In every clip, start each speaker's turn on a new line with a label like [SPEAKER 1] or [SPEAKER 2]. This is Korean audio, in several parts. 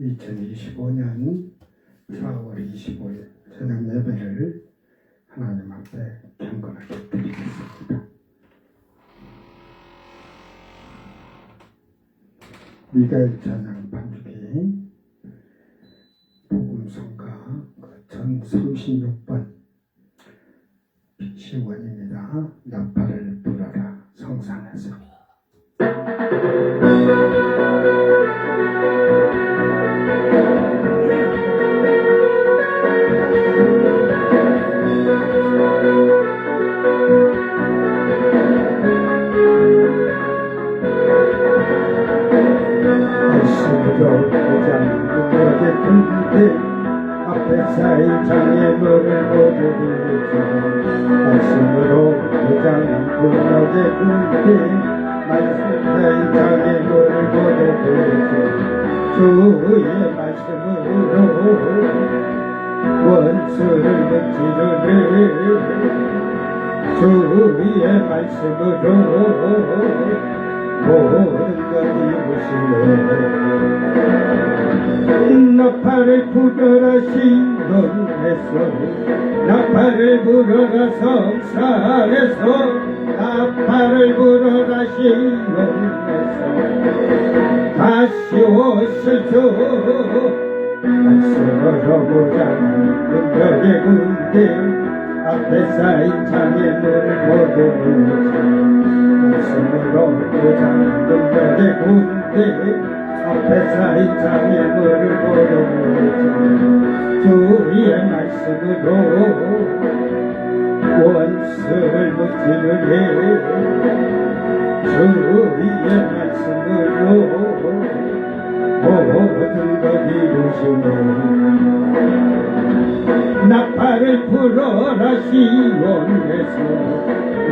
[SPEAKER 1] 2025년 4월 25일 저녁 예배를 하나님 앞에 경건하게 드리겠습니다. 미가엘 찬양 반주기 복음성가 전 36번 시원입니다. 나팔을 불어라 성산에서 말씀으로 보자는 그녀의 군대 앞에 쌓인 장애물을 모두 부르자 말씀으로 보자는 그녀의 군대 말씀 쌓인 장애물을 모두 부르자 주의 말씀으로 원수를 무찌르네 주의 말씀으로 모든 것 이루시네 나팔을 불어라 시온에서 나팔을 불어라 성산에서 나팔을 불어라 시온에서 다시 오실 주 말씀으로 무장한 능력의 군대 앞에 쌓인 장애물을 모두 부르자 말씀으로 무장한 능력의 군대 앞에 쌓인 장애물을 모두 부르자 주의 말씀으로 원수를 무찌르네 주의 말씀으로 모든 것 이루시네 나팔을 불어라 시온에서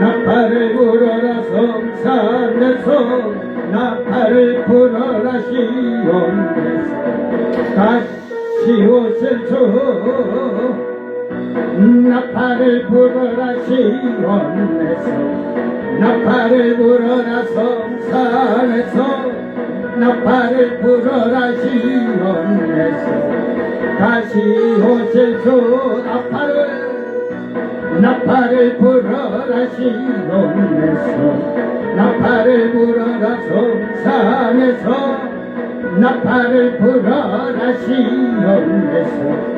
[SPEAKER 1] 나팔을 불어라 성산에서 나팔을 불어라 시온에서 다시 오실 주 나팔을 불어라 시온에서 나팔을 불어라 성산에서 나팔을 불어라 시온에서 다시 오실 주 나팔을 불어라 시온에서 나팔을 불어라 성산에서 나팔을 불어라 시온에서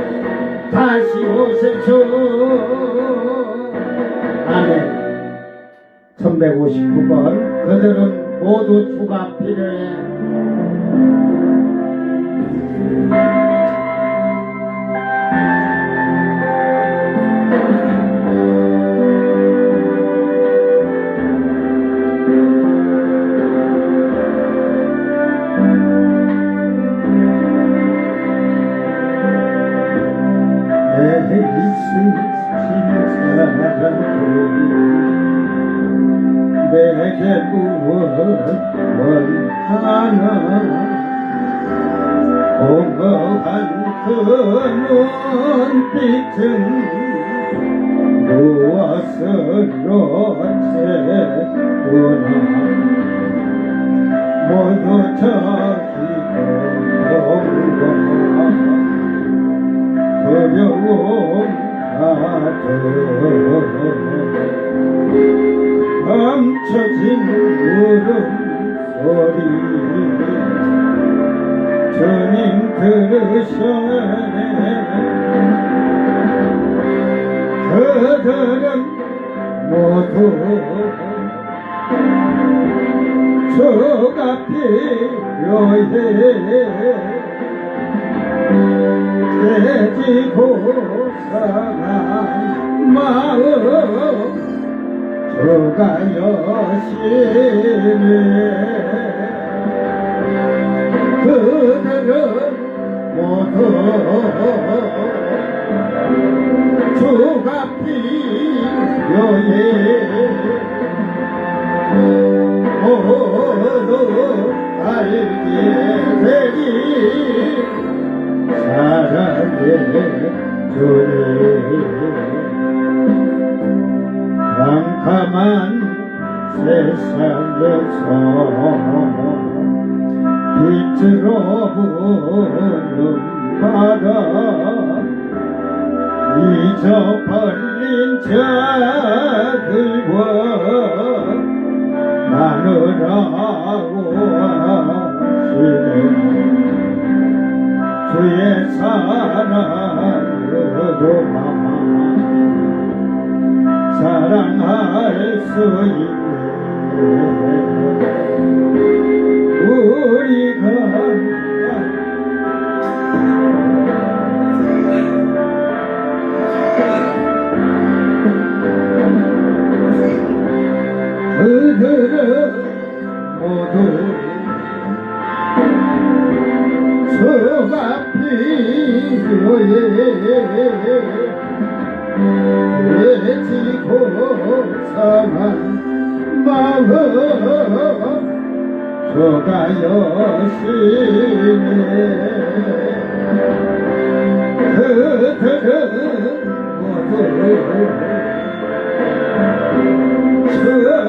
[SPEAKER 1] 다시 오실 주 아멘. 1159번 그들은 모두 주가 필요해 내 있으신 사람들이 내게 무엇 원하나 공허한 그 눈빛은 무엇으로 채우나 모두 저기고 동과 두려움 같은 감춰진 울음소리 주님 들으셔네 그들은 모두 주가 필요해 깨지고 상한 마음 주가 여시네 그들은 모두 주가 필요해 모두 알게 되리 사랑의 주님 캄캄한 세상에서 빛 들어보는 바다 잊어버린 자들과 나누라고 하시네. 주의 사랑으로만 사랑할 수 있네. 우리가 그들은 모두 수가 필요해. 해지고 상한 마음 저가 여시네. 그들은 모두 수가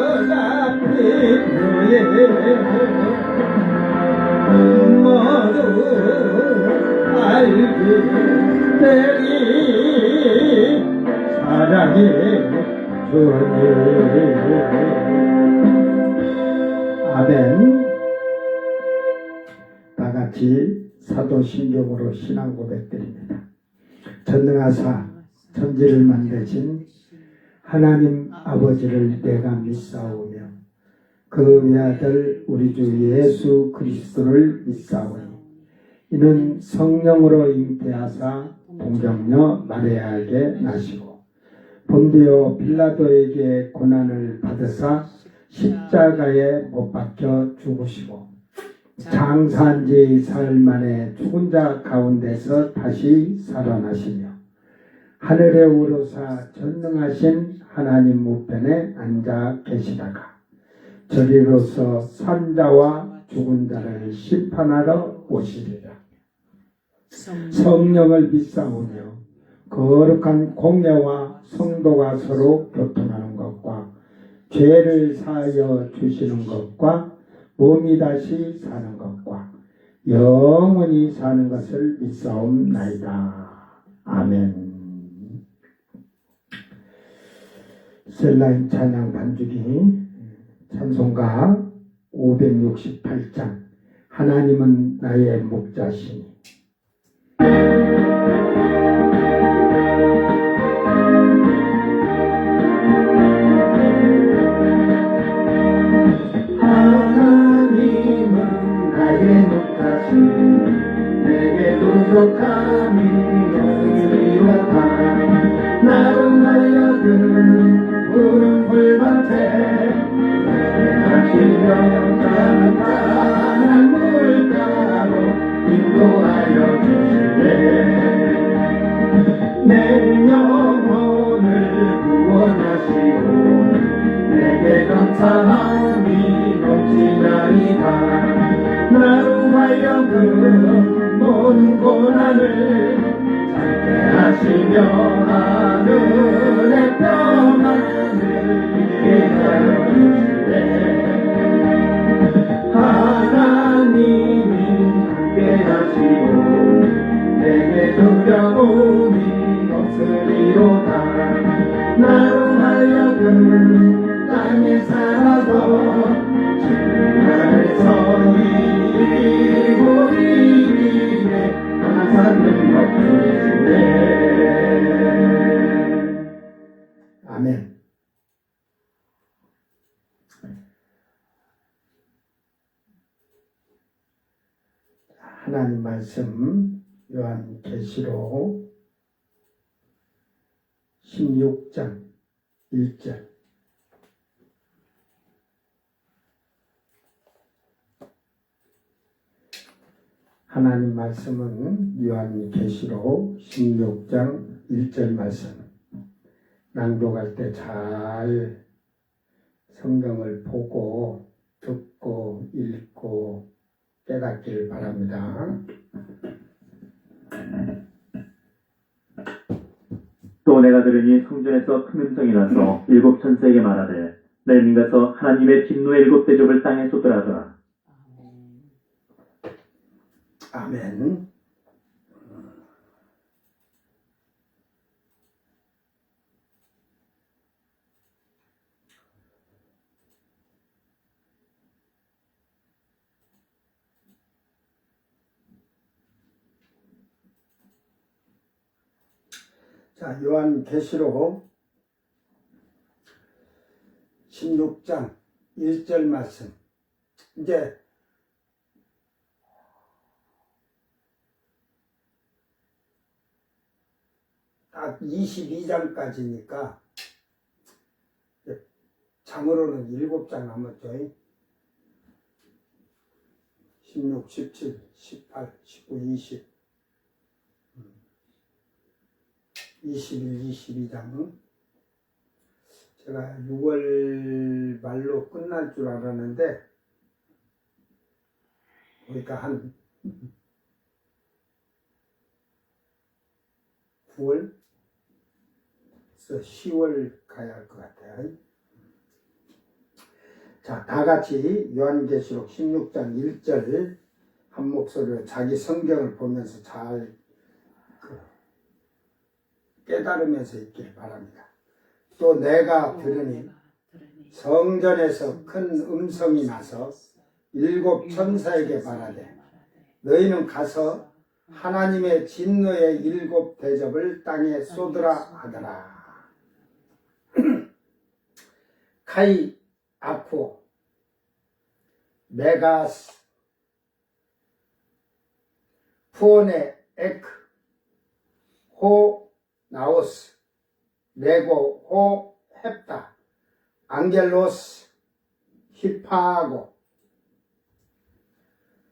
[SPEAKER 1] 필요해. 모두 알게 되리 사랑의 주님. 아멘. 다같이 사도신경으로 신앙 고백드립니다. 전능하사 천지를 만드신 하나님 아버지를 내가 믿사오며 그 외아들 우리 주 예수 그리스도를 믿사오니 이는 성령으로 잉태하사 동정녀 마리아에게 나시고 본디오 빌라도에게 고난을 받으사 십자가에 못 박혀 죽으시고 장사한 지 사흘 만에 죽은 자 가운데서 다시 살아나시며 하늘에 오르사 전능하신 하나님 우편에 앉아 계시다가 저리로서 산자와 죽은 자를 심판하러 오시리라. 성령을 믿사오며 거룩한 공예와 성도가 서로 교통하는 것과 죄를 사하여 주시는 것과 몸이 다시 사는 것과 영원히 사는 것을 믿사옵나이다. 아멘. 셀라임 찬양 반주기 찬송가 568장 하나님은 나의 목자시니. 하나님은 나의 목자시니 내게 부족함이 없으리로다. 나로 하여금 푸른 풀밭에 하시며 찬찬한 물가로 인도하여 주시네. 내 영혼을 구원하시고 내게 감사함이 넘치나이다. 나로 하여금 모든 고난을 참게 하시며 하늘의 평안을 이루게 하여 주시네. 하나님이 함께 하시고 내게 두려움이 없으리로다. 나로 하여금 땅에 살아서 주 안에서 이기고 이기네. 항상 능력 주시네. 아멘. 하나님 말씀 요한계시록 16장 1절. 하나님 말씀은 요한계시록 16장 1절 말씀. 낭독할 때 잘 성경을 보고 듣고 읽고 깨닫기를 바랍니다.
[SPEAKER 2] 또 내가 들으니 성전에서 큰 음성이 나서 일곱 천사에게 말하되 내는 가서 하나님의 진노의 일곱 대접을 땅에 쏟으라 하더라.
[SPEAKER 3] 아멘. 자, 요한계시록 16장 1절 말씀. 이제 딱 22장까지니까 장으로는 7장 남았죠. 16, 17, 18, 19, 20, 21, 22장은 제가 6월 말로 끝날 줄 알았는데 그러니까 한 9월? 10월 가야 할 것 같아요. 자, 다 같이 요한계시록 16장 1절 한 목소리로 자기 성경을 보면서 잘 깨달으면서 있기를 바랍니다. 또 내가 들으니 성전에서 큰 음성이 나서 7 천사에게 말하되 너희는 가서 하나님의 진노의 7 대접을 땅에 쏟으라 하더라. 카이 아쿠 메가스 푸오네 에크 호 나오스 레고 호 헵타 앙겔로스 히파고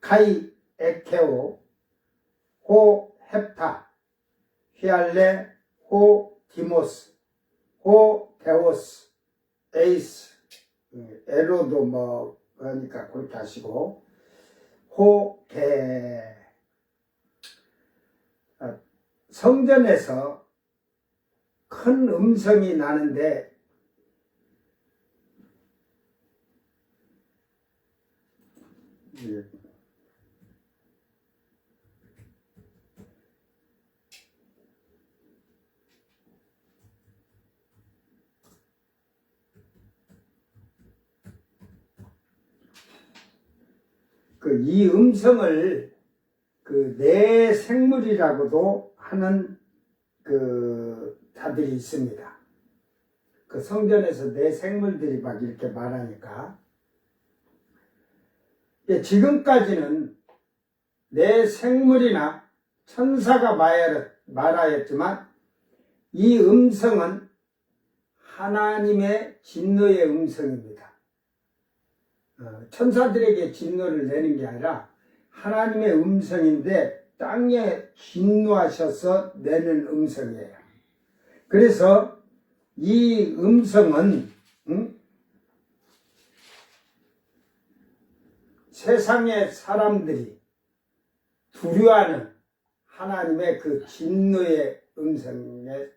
[SPEAKER 3] 카이 에케오 호 헵타 히알레 호 디모스 호 데오스 에이스 에로도 뭐 그러니까 그렇게 하시고 호게 성전에서 큰 음성이 나는데 이 음성을 내 생물이라고도 하는 자들이 있습니다. 성전에서 내 생물들이 막 이렇게 말하니까 지금까지는 내 생물이나 천사가 말하였지만 이 음성은 하나님의 진노의 음성입니다. 천사들에게 진노를 내는 게 아니라 하나님의 음성인데 땅에 진노하셔서 내는 음성이에요. 그래서 이 음성은 세상의 사람들이 두려워하는 하나님의 그 진노의 음성의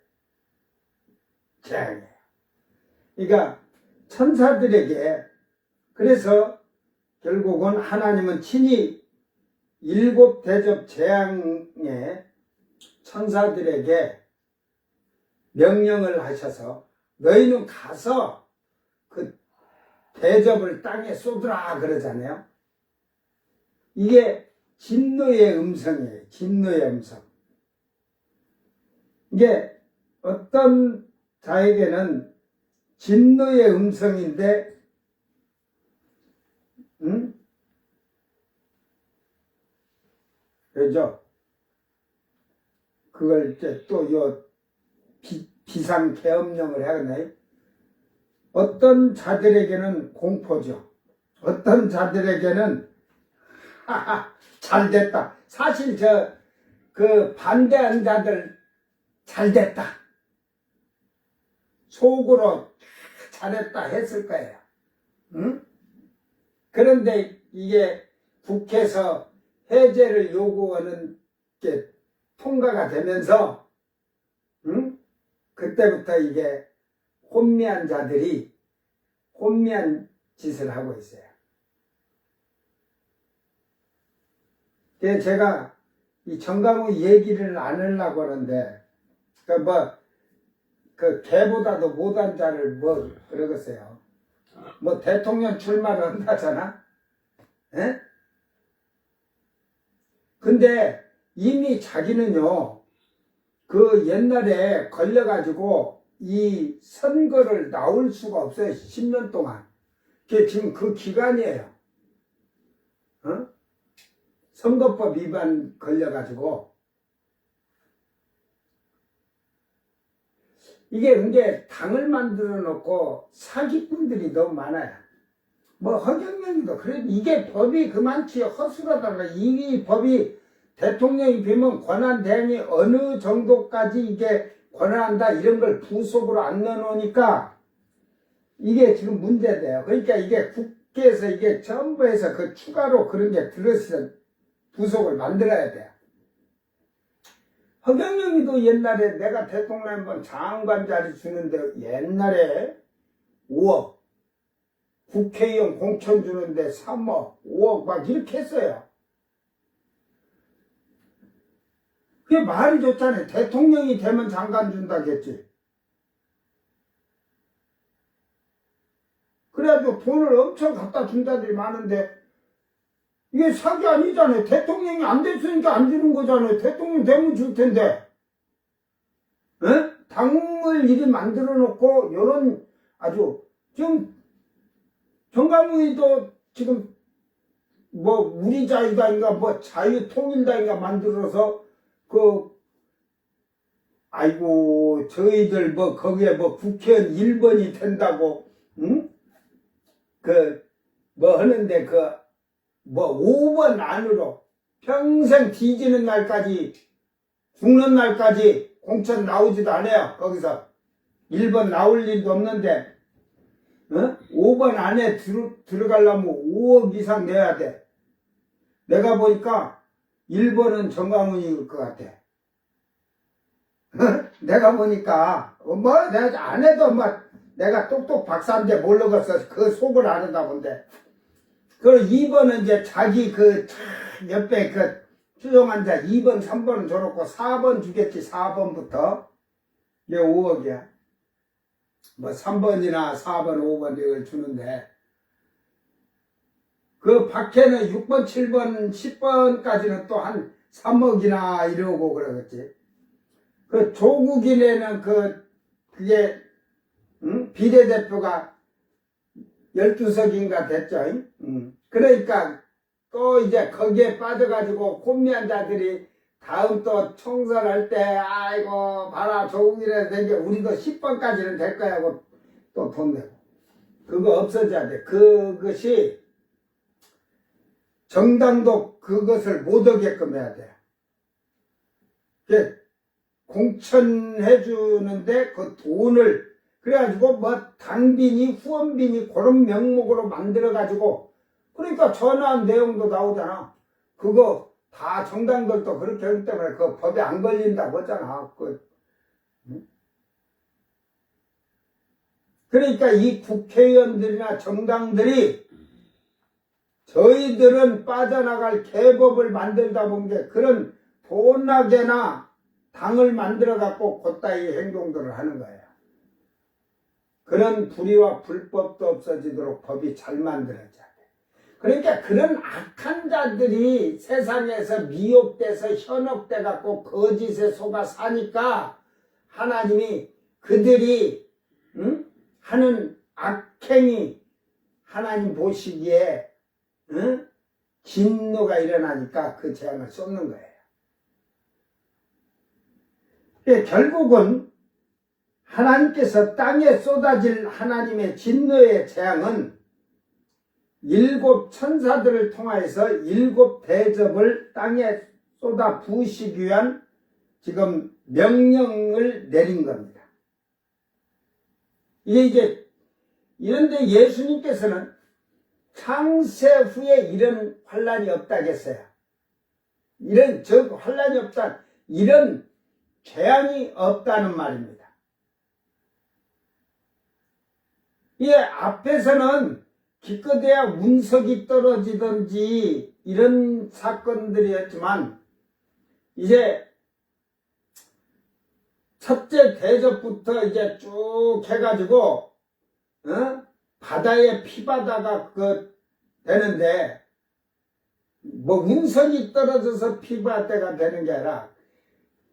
[SPEAKER 3] 재앙이에요. 그러니까 천사들에게 그래서 결국은 하나님은 친히 7 대접 재앙에 천사들에게 명령을 하셔서 너희는 가서 그 대접을 땅에 쏟으라 그러잖아요. 이게 진노의 음성이에요. 진노의 음성. 이게 어떤 자에게는 진노의 음성인데 그죠? 그걸 이제 또 비상계엄령을 하겠나요? 어떤 자들에게는 공포죠. 어떤 자들에게는 잘 됐다. 사실 반대한 자들 잘 됐다. 속으로 잘했다 했을 거예요. 응? 그런데 이게 국회에서 해제를 요구하는 게 통과가 되면서 그때부터 이게 혼미한 자들이 혼미한 짓을 하고 있어요. 제가 이 정강훈 얘기를 안 하려고 하는데, 그 개보다도 못한 자를 그러겠어요. 대통령 출마를 한다잖아? 예? 근데 이미 자기는요, 그 옛날에 걸려가지고 이 선거를 나올 수가 없어요. 10년 동안. 그게 지금 그 기간이에요. 어? 선거법 위반 걸려가지고. 이게 당을 만들어 놓고 사기꾼들이 너무 많아요. 허경영이도 그래. 이게 법이 그만치 허술하다가 이 법이 대통령이 비면 권한 대행이 어느 정도까지 이게 권한한다 이런 걸 부속으로 안 넣어놓으니까 이게 지금 문제돼요. 그러니까 이게 국회에서 이게 전부 해서 그 추가로 그런 게 들어서 부속을 만들어야 돼요. 허경영이도 옛날에 내가 대통령 한번 장관 자리 주는데 옛날에 5억, 국회의원 공천 주는데 3억, 5억 막 이렇게 했어요. 그게 말이 좋잖아요. 대통령이 되면 장관 준다겠지. 그래가지고 돈을 엄청 갖다 준다들이 많은데 이게 사기 아니잖아요. 대통령이 안 됐으니까 안 주는 거잖아요. 대통령 되면 줄 텐데. 에? 당을 이리 만들어 놓고 요런 아주 지금 정강훈이도 지금 우리 자유당인가 자유통일당인가 만들어서 아이고 저희들 거기에 국회의원 1번이 된다고 응? 하는데 5번 안으로 평생 뒤지는 날까지 죽는 날까지 공천 나오지도 않아요. 거기서 1번 나올 일도 없는데 5번 안에 들어가려면 5억 이상 내야 돼. 내가 보니까 1번은 정강훈일 것 같아. 내가 보니까 내가 안 해도 내가 똑똑 박사인데 모르겠어. 그 속을 아는다 본데. 그 2번은 이제 자기 옆에 추종환자 2번, 3번은 줘놓고 4번 주겠지. 4번부터. 이게 5억이야. 3번이나 4번, 5번 이걸 주는데. 그 박해는 6번, 7번, 10번까지는 또 한 3억이나 이러고 그러겠지. 그 조국인에는 그게, 비례대표가 12석인가 됐죠. 그러니까 또 이제 거기에 빠져가지고 혼미한 자들이 다음 또 총선할 때 아이고 봐라 조국이라도 된 게 우리도 10번까지는 될 거야 하고 또 돈 내고 그거 없어져야 돼. 그것이 정당도 그것을 못 오게끔 해야 돼. 공천해 주는데 그 돈을 그래가지고 당빈이 후원빈이 그런 명목으로 만들어가지고 그러니까 전화한 내용도 나오잖아. 그거 다 정당들도 그렇게 하기 때문에 그 법에 안 걸린다고 했잖아. 그러니까 이 국회의원들이나 정당들이 저희들은 빠져나갈 개법을 만들다 본 게 그런 돈나게나 당을 만들어갖고 그따위 행동들을 하는 거예요. 그런 불의와 불법도 없어지도록 법이 잘 만들어져야 돼. 그러니까 그런 악한 자들이 세상에서 미혹돼서 현혹돼갖고 거짓에 속아 사니까 하나님이 그들이 하는 악행이 하나님 보시기에 진노가 일어나니까 그 재앙을 쏟는 거예요. 결국은 하나님께서 땅에 쏟아질 하나님의 진노의 재앙은 7 천사들을 통하여서 7 대접을 땅에 쏟아 부으시기 위한 지금 명령을 내린 겁니다. 이게 이런데 예수님께서는 창세 후에 이런 환란이 없다겠어요. 환란이 없다. 이런 재앙이 없다는 말입니다. 이 앞에서는 기껏해야 운석이 떨어지든지 이런 사건들이었지만 이제 첫째 대접부터 이제 쭉 해가지고 바다에 피바다가 되는데 뭐 운석이 떨어져서 피바다가 되는 게 아니라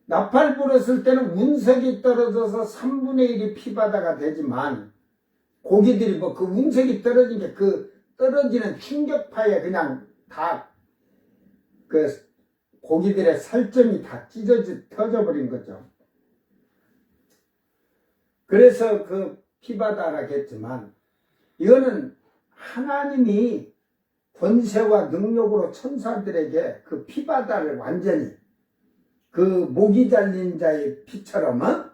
[SPEAKER 3] 나팔 불었을 때는 운석이 떨어져서 3분의 1이 피바다가 되지만 고기들이 뭐 그 운석이 떨어진 게 그 떨어지는 충격파에 그냥 다 그 고기들의 살점이 다 터져버린 거죠. 그래서 그 피바다라겠지만 이거는 하나님이 권세와 능력으로 천사들에게 그 피바다를 완전히 그 목이 잘린 자의 피처럼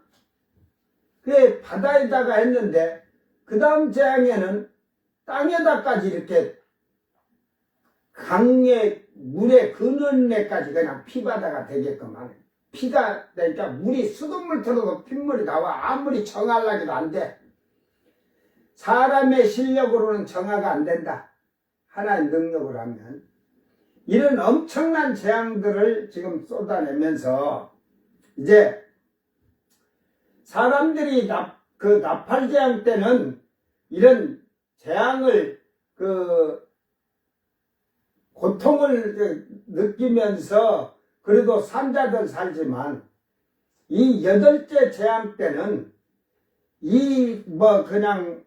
[SPEAKER 3] 그 바다에다가 했는데 그 다음 재앙에는 땅에다까지 이렇게 강의 물의 근원에까지 그냥 피바다가 되게끔 하는 피가 그러니까 물이 수돗물 틀어도 핏물이 나와. 아무리 정하려기도 안 돼. 사람의 실력으로는 정화가 안 된다. 하나의 능력으로 하면 이런 엄청난 재앙들을 지금 쏟아내면서 이제 사람들이 그 나팔 재앙 때는 이런 재앙을 고통을 느끼면서 그래도 산자들 살지만 이 8째 재앙 때는 그냥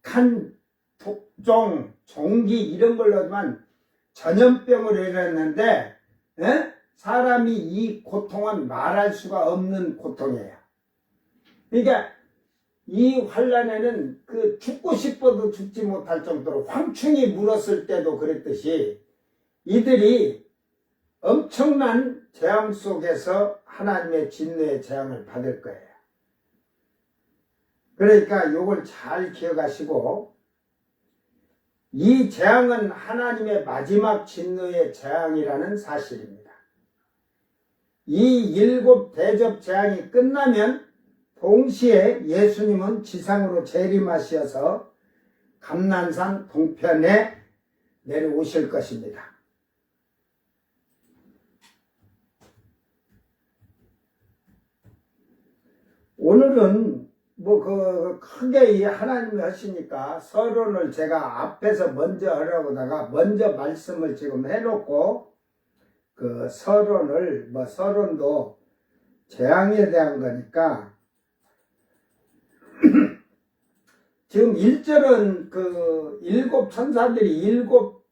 [SPEAKER 3] 악한 독종, 종기 이런 걸로만 전염병을 일어났는데 사람이 이 고통은 말할 수가 없는 고통이에요. 그러니까 이 환란에는 죽고 싶어도 죽지 못할 정도로 황충이 물었을 때도 그랬듯이 이들이 엄청난 재앙 속에서 하나님의 진노의 재앙을 받을 거예요. 그러니까 이걸 잘 기억하시고 이 재앙은 하나님의 마지막 진노의 재앙이라는 사실입니다. 이 7 대접 재앙이 끝나면 동시에 예수님은 지상으로 재림하셔서 감난산 동편에 내려오실 것입니다. 오늘은 크게 이 하나님이 하시니까 서론을 제가 앞에서 먼저 하려고다가 먼저 말씀을 지금 해놓고 그 서론을 서론도 재앙에 대한 거니까 지금 1절은 7 천사들이 7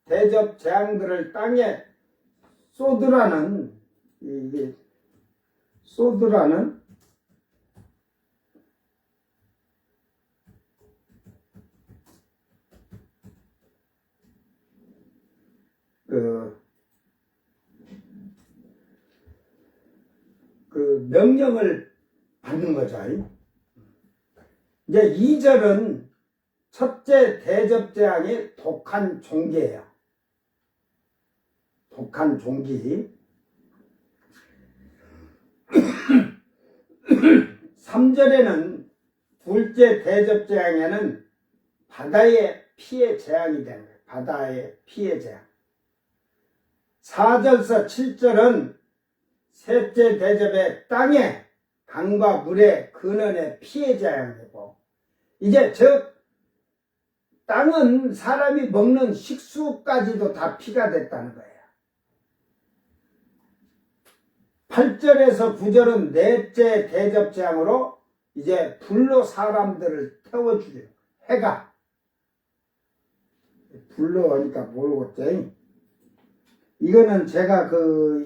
[SPEAKER 3] 대접 재앙들을 땅에 쏟으라는 그 명령을 받는 거죠. 이제 2절은 첫째 대접 재앙이 독한 종기예요. 독한 종기. 3절에는 둘째 대접 재앙에는 바다의 피해 재앙이 되는 거예요. 바다의 피해 재앙. 4절서 7절은 셋째 대접의 땅에 강과 물의 근원의 피해 재앙이고 이제 땅은 사람이 먹는 식수까지도 다 피가 됐다는 거예요. 8절에서 9절은 넷째 대접 재앙으로 이제 불로 사람들을 태워주려 해가 불로 하니까 모르겠지. 이거는 제가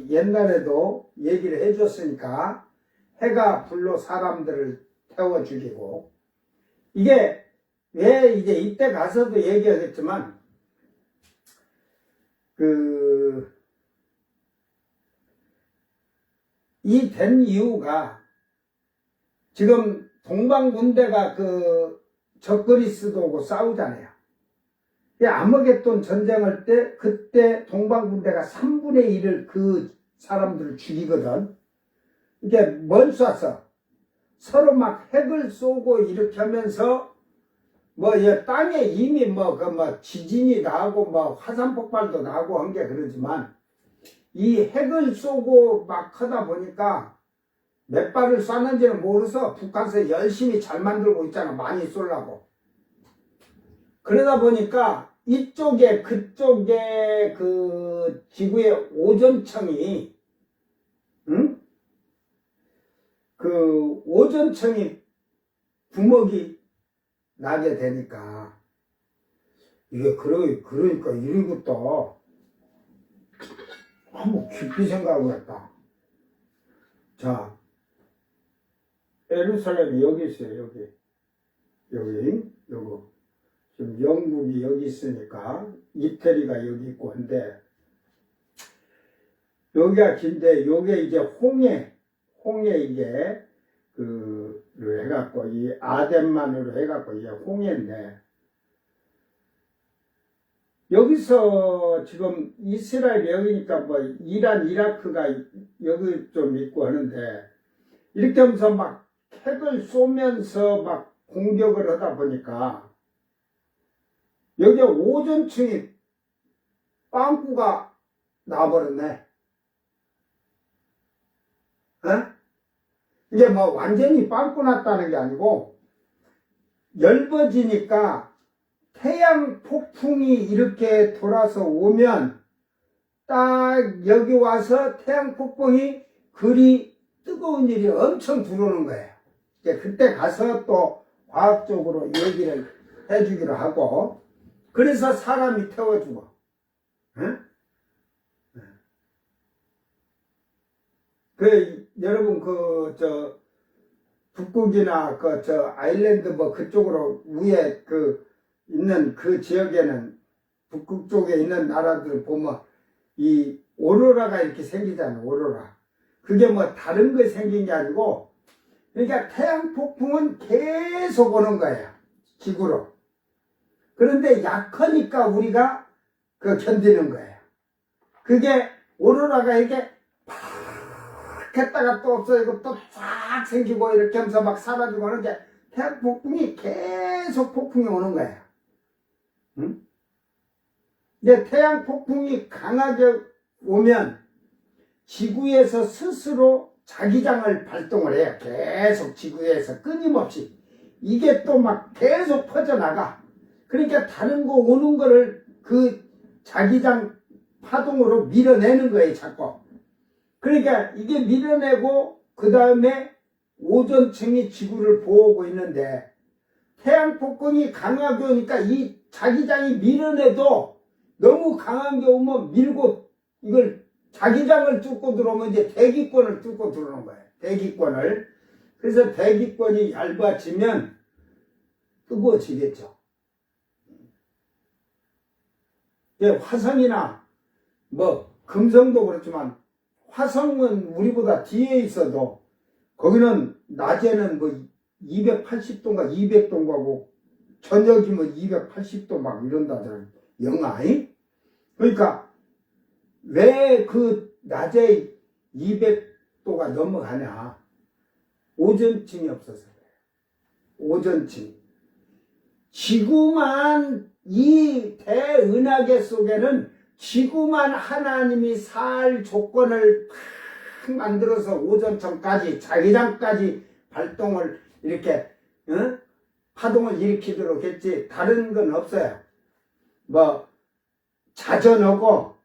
[SPEAKER 3] 옛날에도 얘기를 해줬으니까 해가 불로 사람들을 태워 죽이고 이게 왜 이제 이때 가서도 얘기하겠지만 이 된 이유가 지금 동방군대가 적그리스도 오고 싸우잖아요. 아머겟돈 전쟁할 때 그때 동방군대가 3분의 1을 그 사람들을 죽이거든. 이게 뭘 쏴서 서로 막 핵을 쏘고 이렇게 하면서 뭐, 이 땅에 이미 지진이 나고, 화산 폭발도 나고 한 게 그러지만, 이 핵을 쏘고 막 하다 보니까, 몇 발을 쐈는지는 모르서 북한에서 열심히 잘 만들고 있잖아. 많이 쏘려고. 그러다 보니까, 그쪽에 그 지구의 오존층이, 응? 그 오존층이 구멍이 나게 되니까, 이게 그러니까 이런 것도 한번 깊이 생각을 했다. 자, 예루살렘이 여기 있어요. 여기. 지금 영국이 여기 있으니까 이태리가 여기 있고 한데, 여기가 긴데 요게 이제 홍해 이게 로 해갖고 이 아덴만으로 해갖고 이게 홍해인데, 여기서 지금 이스라엘 여기니까 뭐 이란 이라크가 여기 좀 있고 하는데, 이렇게 하면서 막 핵을 쏘면서 막 공격을 하다 보니까 여기 오존층이 빵꾸가 나버렸네. 이게 뭐 완전히 빵꾸 났다는 게 아니고, 엷어지니까 태양 폭풍이 이렇게 돌아서 오면 딱 여기 와서 태양 폭풍이 그리 뜨거운 일이 엄청 들어오는 거예요. 그때 가서 또 과학적으로 얘기를 해주기로 하고, 그래서 사람이 태워주고, 여러분, 북극이나, 아일랜드 그쪽으로 위에 있는 그 지역에는, 북극 쪽에 있는 나라들 보면, 이 오로라가 이렇게 생기잖아요, 오로라. 그게 다른 거 생긴 게 아니고, 그러니까 태양 폭풍은 계속 오는 거예요, 지구로. 그런데 약하니까 우리가 견디는 거예요. 그게 오로라가 이렇게 팍 했다가 또 없어지고 또 쫙 생기고 이렇게 하면서 막 사라지고 하는데, 태양 폭풍이 계속 폭풍이 오는 거예요. 응? 근데 태양 폭풍이 강하게 오면 지구에서 스스로 자기장을 발동을 해요. 계속 지구에서 끊임없이. 이게 또 막 계속 퍼져나가. 그러니까 다른 거 오는 거를 그 자기장 파동으로 밀어내는 거예요, 자꾸. 그러니까 이게 밀어내고 그 다음에 오존층이 지구를 보호하고 있는데, 태양 폭풍이 강하게 오니까 이 자기장이 밀어내도 너무 강한 게 오면 밀고 이걸 자기장을 뚫고 들어오면 이제 대기권을 뚫고 들어오는 거예요. 대기권을. 그래서 대기권이 얇아지면 뜨거워지겠죠. 화성이나 금성도 그렇지만, 화성은 우리보다 뒤에 있어도 거기는 낮에는 280도인가 200도인가 고 저녁이면 280도 막 이런다더라고요. 영하이. 그러니까 왜 낮에 200도가 넘어가냐? 오존층이 없어서 그래요. 오존층. 지구만, 이 대은하계 속에는 지구만 하나님이 살 조건을 탁 만들어서 오존층까지, 자기장까지 발동을 이렇게, 파동을 일으키도록 했지, 다른 건 없어요. 자전하고,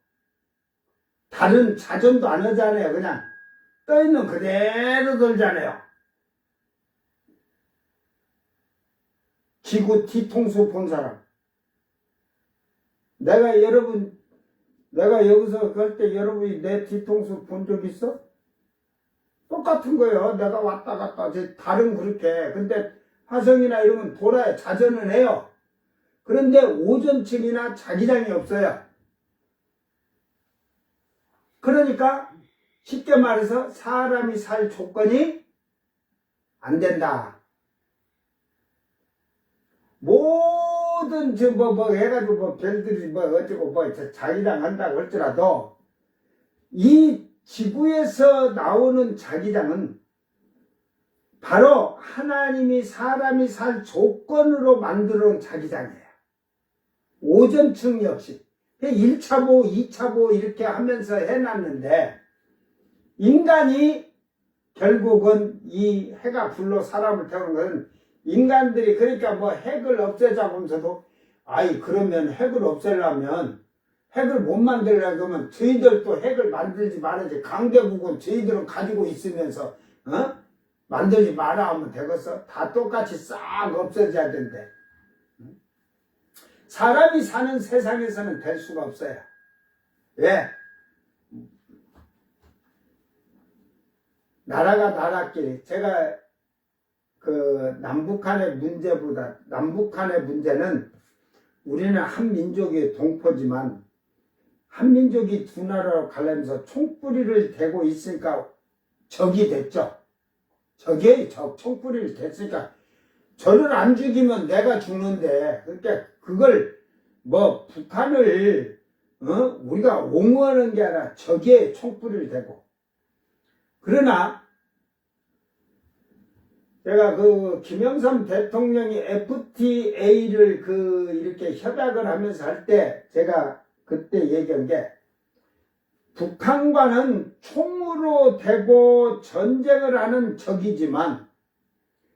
[SPEAKER 3] 다른 자전도 안 하잖아요. 그냥 떠있는 그대로 돌잖아요. 지구 뒤통수 본 사람. 내가 여기서 갈 때 여러분이 내 뒤통수 본 적 있어? 똑같은 거예요. 내가 왔다 갔다. 다른 그렇게. 근데 화성이나 이러면 돌아요. 자전은 해요. 그런데 오존층이나 자기장이 없어요. 그러니까 쉽게 말해서 사람이 살 조건이 안 된다. 모든 해가지고 별들이 어쩌고 자기장 한다고 할지라도 이 지구에서 나오는 자기장은 바로 하나님이 사람이 살 조건으로 만들어 놓은 자기장이에요. 오존층 역시 1차 보호, 2차 보호 이렇게 하면서 해놨는데 인간이 결국은 이 해가 불로 사람을 태우는 것은 인간들이 그러니까 뭐 핵을 없애자고 하면서도 아이 그러면 핵을 없애려면 핵을 못 만들려고 그러면 저희들도 핵을 만들지 말아야지. 강대국은 저희들은 가지고 있으면서 만들지 마라 하면 되겠어? 다 똑같이 싹 없어져야 된대. 사람이 사는 세상에서는 될 수가 없어요. 왜? 나라가 나라끼리 제가 그 남북한의 문제보다 남북한의 문제는 우리는 한민족의 동포지만 한민족이 두 나라로 가려면서 총뿌리를 대고 있으니까 적이 됐죠. 총뿌리를 댔으니까 저를 안 죽이면 내가 죽는데 그러니까 그걸 뭐 북한을 우리가 옹호하는 게 아니라 적의 총뿌리를 대고 그러나 제가 그 김영삼 대통령이 FTA를 이렇게 협약을 하면서 할 때 제가 그때 얘기한 게 북한과는 총으로 대고 전쟁을 하는 적이지만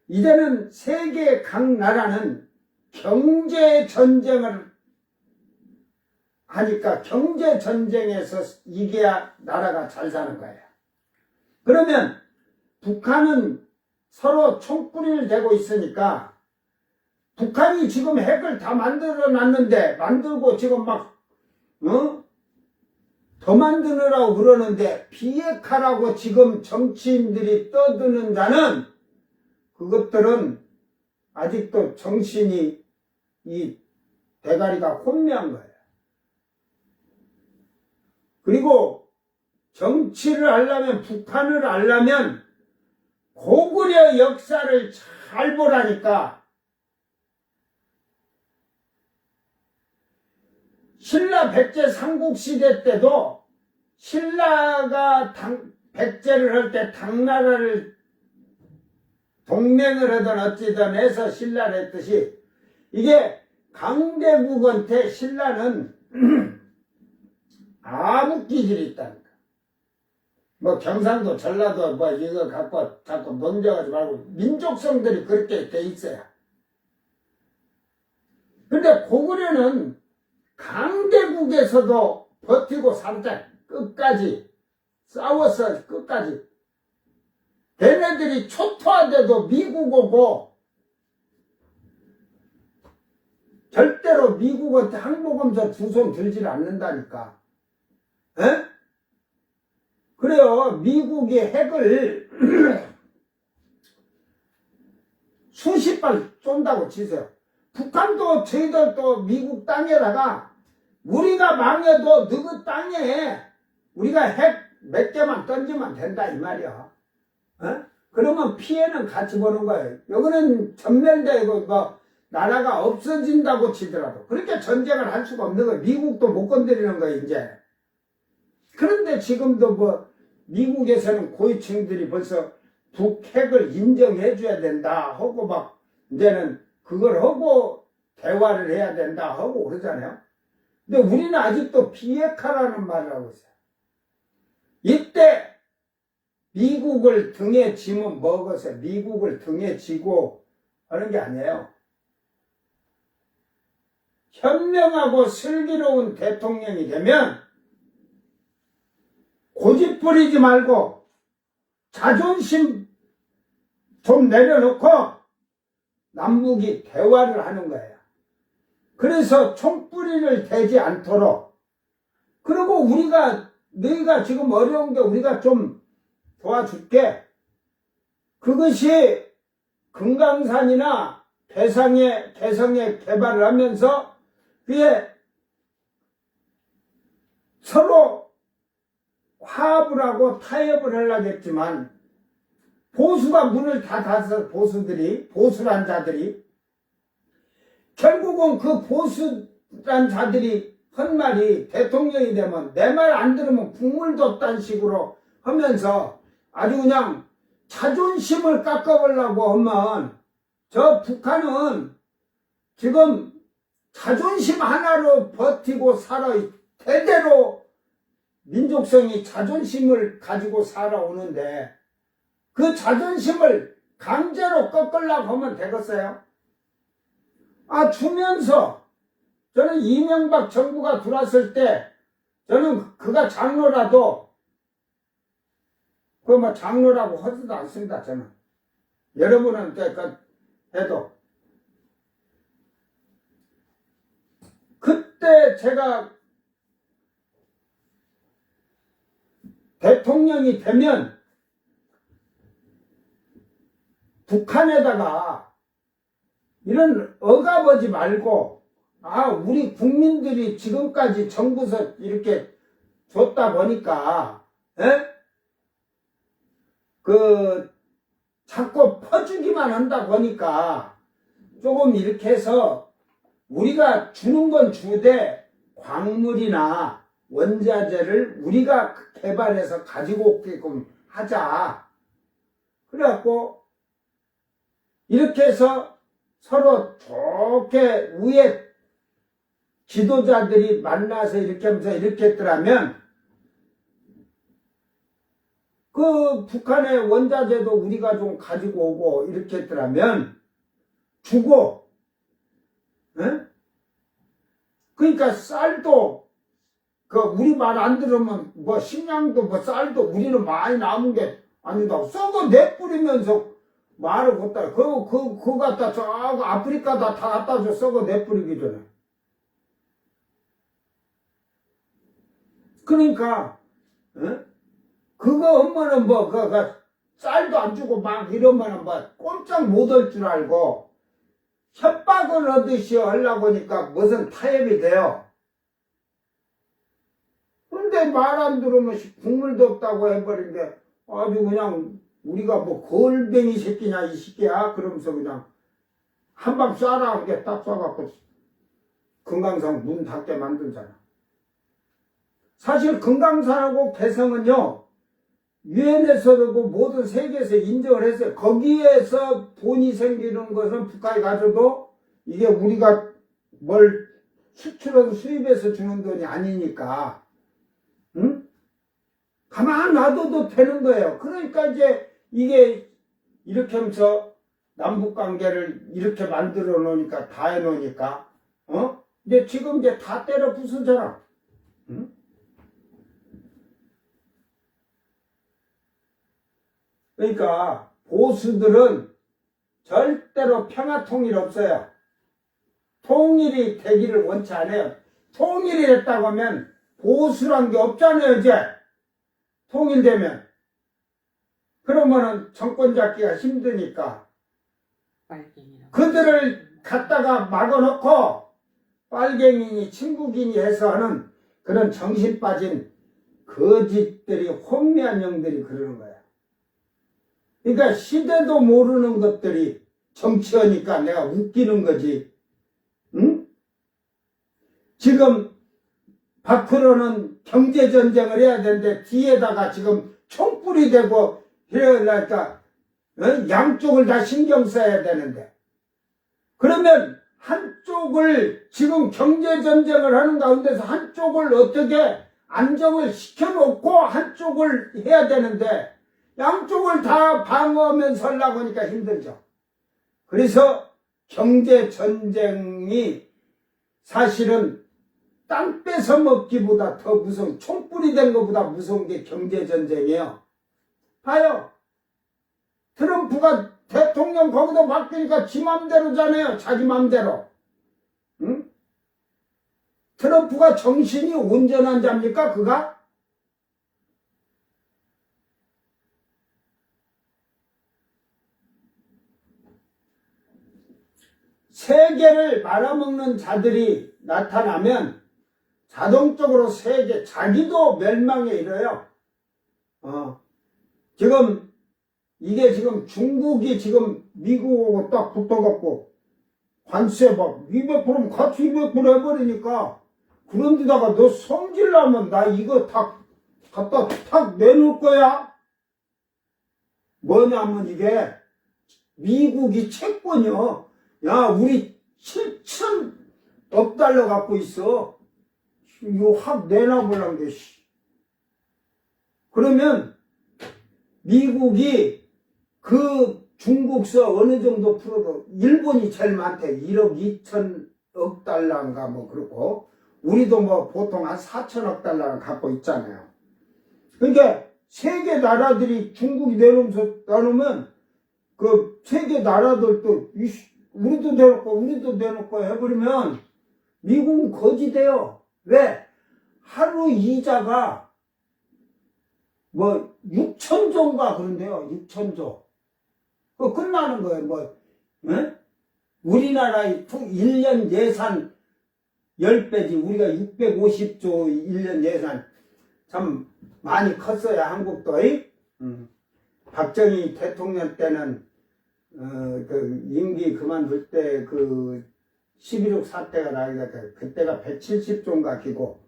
[SPEAKER 3] 이제는 세계 각 나라는 경제 전쟁을 하니까 경제 전쟁에서 이겨야 나라가 잘 사는 거예요. 그러면 북한은 서로 총뿌리를 대고 있으니까 북한이 지금 핵을 다 만들어 놨는데 만들고 지금 막 더 만드느라고 그러는데 비핵화라고 지금 정치인들이 떠드는 자는 그것들은 아직도 정신이 이 대가리가 혼미한 거예요. 그리고 정치를 하려면 북한을 알려면 고구려 역사를 잘 보라니까. 신라 백제 삼국시대 때도 신라가 백제를 할 때 당나라를 동맹을 하든 어찌든 해서 신라를 했듯이 이게 강대국한테 신라는 아무 기질이 있다니까. 뭐 경상도 전라도 뭐 이거 갖고 자꾸 논쟁하지 말고 민족성들이 그렇게 돼 있어요. 근데 고구려는 강대국에서도 버티고 살짝 끝까지 싸웠어. 끝까지. 걔네들이 초토화돼도 미국 오고 절대로 미국한테 항복하면서 두 손 들질 않는다니까. 에? 그래요. 미국이 핵을 수십 발 쏜다고 치세요. 북한도 저희들도 미국 땅에다가 우리가 망해도 누구 땅에 우리가 핵 몇 개만 던지면 된다 이 말이야. 그러면 피해는 같이 보는 거예요. 여기는 전멸되고 뭐 나라가 없어진다고 치더라도 그렇게 전쟁을 할 수가 없는 거예요. 미국도 못 건드리는 거예요 이제. 그런데 지금도 뭐 미국에서는 고위층들이 벌써 북핵을 인정해 줘야 된다 하고 막 이제는 그걸 하고 대화를 해야 된다 하고 그러잖아요. 근데 우리는 아직도 비핵화라는 말을 하고 있어요. 이때 미국을 등에 지면 먹어서 미국을 등에 지고 하는 게 아니에요. 현명하고 슬기로운 대통령이 되면 고집 부리지 말고 자존심 좀 내려놓고 남북이 대화를 하는 거예요. 그래서 총뿌리를 대지 않도록. 그리고 우리가 너희가 지금 어려운 게 우리가 좀 도와줄게. 그것이 금강산이나 개성에 개발을 하면서 그게 서로 화합을 하고 타협을 하려고 했지만 보수가 문을 다 닫아서 보수란 자들이 결국은 그 보수란 자들이 한 말이 대통령이 되면 내 말 안 들으면 국물도 없다는 식으로 하면서 아주 그냥 자존심을 깎아보려고 하면 저 북한은 지금 자존심 하나로 버티고 살아. 대대로 민족성이 자존심을 가지고 살아오는데 그 자존심을 강제로 꺾으려고 하면 되겠어요? 주면서 저는 이명박 정부가 들어왔을 때 저는 그가 장로라도 장로라고 하지도 않습니다. 저는 여러분은 해도 그때 제가 대통령이 되면 북한에다가 이런 억압하지 말고 우리 국민들이 지금까지 정부에서 이렇게 줬다 보니까 자꾸 퍼주기만 한다 보니까 조금 이렇게 해서 우리가 주는 건 주되 광물이나 원자재를 우리가 개발해서 가지고 오게끔 하자. 그래갖고 이렇게 해서 서로 좋게 위에 지도자들이 만나서 이렇게 하면서 이렇게 했더라면 그 북한의 원자재도 우리가 좀 가지고 오고 이렇게 했더라면 주고 그러니까 쌀도 우리 말 안 들으면 식량도 쌀도 우리는 많이 남은 게 아니다고 썩어 내뿌리면서 말을 걷다 그거 갖다 저 아프리카다 다 갖다 줘 썩어 내뿌리기 전에. 그러니까 그거 엄마는 쌀도 안 주고 막 이러면은 꼼짝 못 할 줄 알고 협박을 하듯이 하려고 하니까 무슨 타협이 돼요. 근데 말 안 들으면 국물도 없다고 해버린데 아주 그냥 우리가 걸뱅이 새끼냐 이 새끼야 그러면서 그냥 한방 쏴라 이렇게 딱 쏴갖고 금강산 문 닫게 만들잖아. 사실 금강산하고 개성은요 유엔에서도 모든 세계에서 인정을 했어요. 거기에서 돈이 생기는 것은 북한이 가져도 이게 우리가 뭘 수출해서 수입해서 주는 돈이 아니니까 가만 놔둬도 되는 거예요. 그러니까 이제 이게 이렇게 하면서 남북관계를 이렇게 만들어 놓으니까 다 해놓으니까 근데 지금 이제 다 때려 부수잖아. 그러니까 보수들은 절대로 평화통일 없어요. 통일이 되기를 원치 않아요. 통일이 됐다고 하면 보수란 게 없잖아요. 이제 통일되면 그러면은 정권 잡기가 힘드니까 그들을 갖다가 막아놓고 빨갱이니 친국이니 해서 하는 그런 정신 빠진 거짓들이 혼미한 영들이 그러는 거야. 그러니까 시대도 모르는 것들이 정치하니까 내가 웃기는 거지. 응? 지금 밖으로는 경제전쟁을 해야 되는데 뒤에다가 지금 총불이 되고 이러니까 양쪽을 다 신경 써야 되는데 그러면 한쪽을 지금 경제전쟁을 하는 가운데서 한쪽을 어떻게 안정을 시켜놓고 한쪽을 해야 되는데 양쪽을 다 방어하면서 하려고 하니까 힘들죠. 그래서 경제전쟁이 사실은 땅 뺏어 먹기보다 더 무서운, 총불이 된 것보다 무서운 게 경제전쟁이에요. 봐요. 트럼프가 대통령 거기도 바뀌니까 지 맘대로잖아요. 자기 맘대로. 응? 트럼프가 정신이 온전한 자입니까? 그가? 세계를 말아먹는 자들이 나타나면 자동적으로 세계, 자기도 멸망에 이르요. 지금, 이게 지금 중국이 지금 미국하고 딱 붙어갖고 관세 막 200% 같이 200% 해버리니까 그런 데다가 너 성질나면 나 이거 다 갖다 탁 내놓을 거야. 뭐냐면 이게 미국이 채권이요. 야, 우리 7천억 달러 갖고 있어. 이거 확 내놔보려는 게, 그러면 미국이 그 중국서 어느 정도 풀어도 일본이 제일 많대. 1억 2천억 달러인가 뭐 그렇고, 우리도 뭐 보통 한 4천억 달러를 갖고 있잖아요. 그러니까 세계 나라들이 중국이 내놓으면 그 세계 나라들도 우리도 내놓고 해버리면 미국은 거지 돼요. 왜? 하루 이자가 뭐 6천조인가 그런데요. 6천조. 그 끝나는 거예요. 뭐 에? 우리나라의 1년 예산 10배지. 우리가 650조 1년 예산 참 많이 컸어요. 한국도. 박정희 대통령 때는 그 임기 그만둘 때 그 11.6 사태가 나기가 그때가 170조인가 기고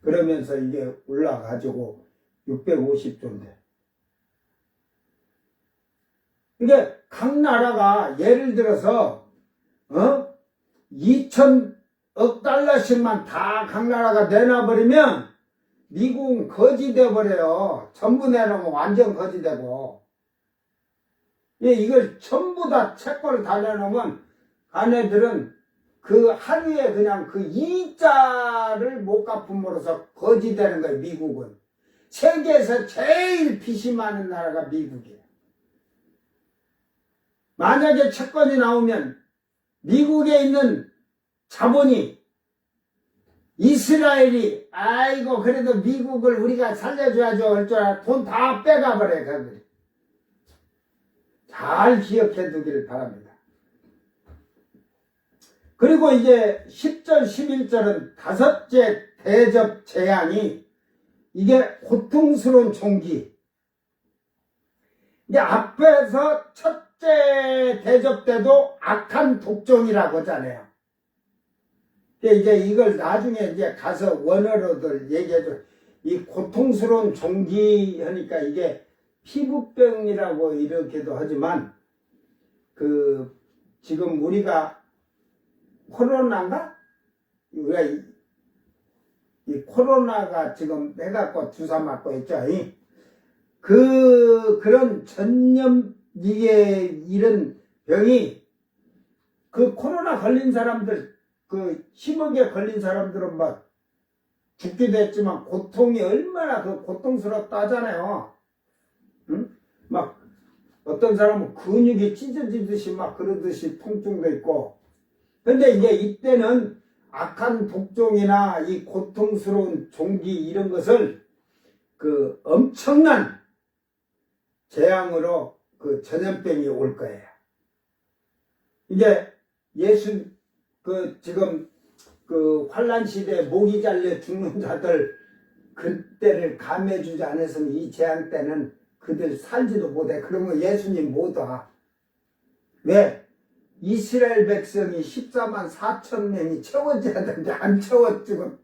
[SPEAKER 3] 그러면서 이게 올라가지고 650조인데 이게 각 나라가 예를 들어서 2천억 달러씩만 다 각 나라가 내놔버리면 미국은 거지 돼버려요. 전부 내놓으면 완전 거지 되고. 예, 이걸 전부 다 채권을 다 내놓으면 아내들은 그 하루에 그냥 그 이자를 못 갚음으로써 거지 되는 거예요. 미국은. 세계에서 제일 빚이 많은 나라가 미국이에요. 만약에 채권이 나오면 미국에 있는 자본이 이스라엘이 아이고 그래도 미국을 우리가 살려줘야죠 할 줄 알아. 돈 다 빼가버려요. 그들이. 잘 기억해 두기를 바랍니다. 그리고 이제 10절 11절은 다섯째 대접 재앙이 이게 고통스러운 종기. 이게 앞에서 첫째 대접 때도 악한 독종이라고 하잖아요. 이제 이걸 나중에 이제 가서 원어로들 얘기해줘. 이 고통스러운 종기 하니까 이게 피부병이라고 이렇게도 하지만 그 지금 우리가 코로나인가? 우리가 이 코로나가 지금 해갖고 주사 맞고 있죠. 그런 전염 이게 이런 병이 그 코로나 걸린 사람들 그 심하게 걸린 사람들은 막 죽기도 했지만 고통이 얼마나 그 고통스럽다 하잖아요. 응? 막 어떤 사람은 근육이 찢어지듯이 막 그러듯이 통증도 있고. 근데 이제 이때는 악한 독종이나 이 고통스러운 종기 이런 것을 그 엄청난 재앙으로 그 전염병이 올 거예요. 이제 예수 그 지금 그 환란 시대에 목이 잘려 죽는 자들 그때를 감해주지 않았으면 이 재앙 때는 그들 살지도 못해. 그러면 예수님 못 와. 왜? 이스라엘 백성이 14만 4천 명이 채워져야 되는데 안 채웠지금.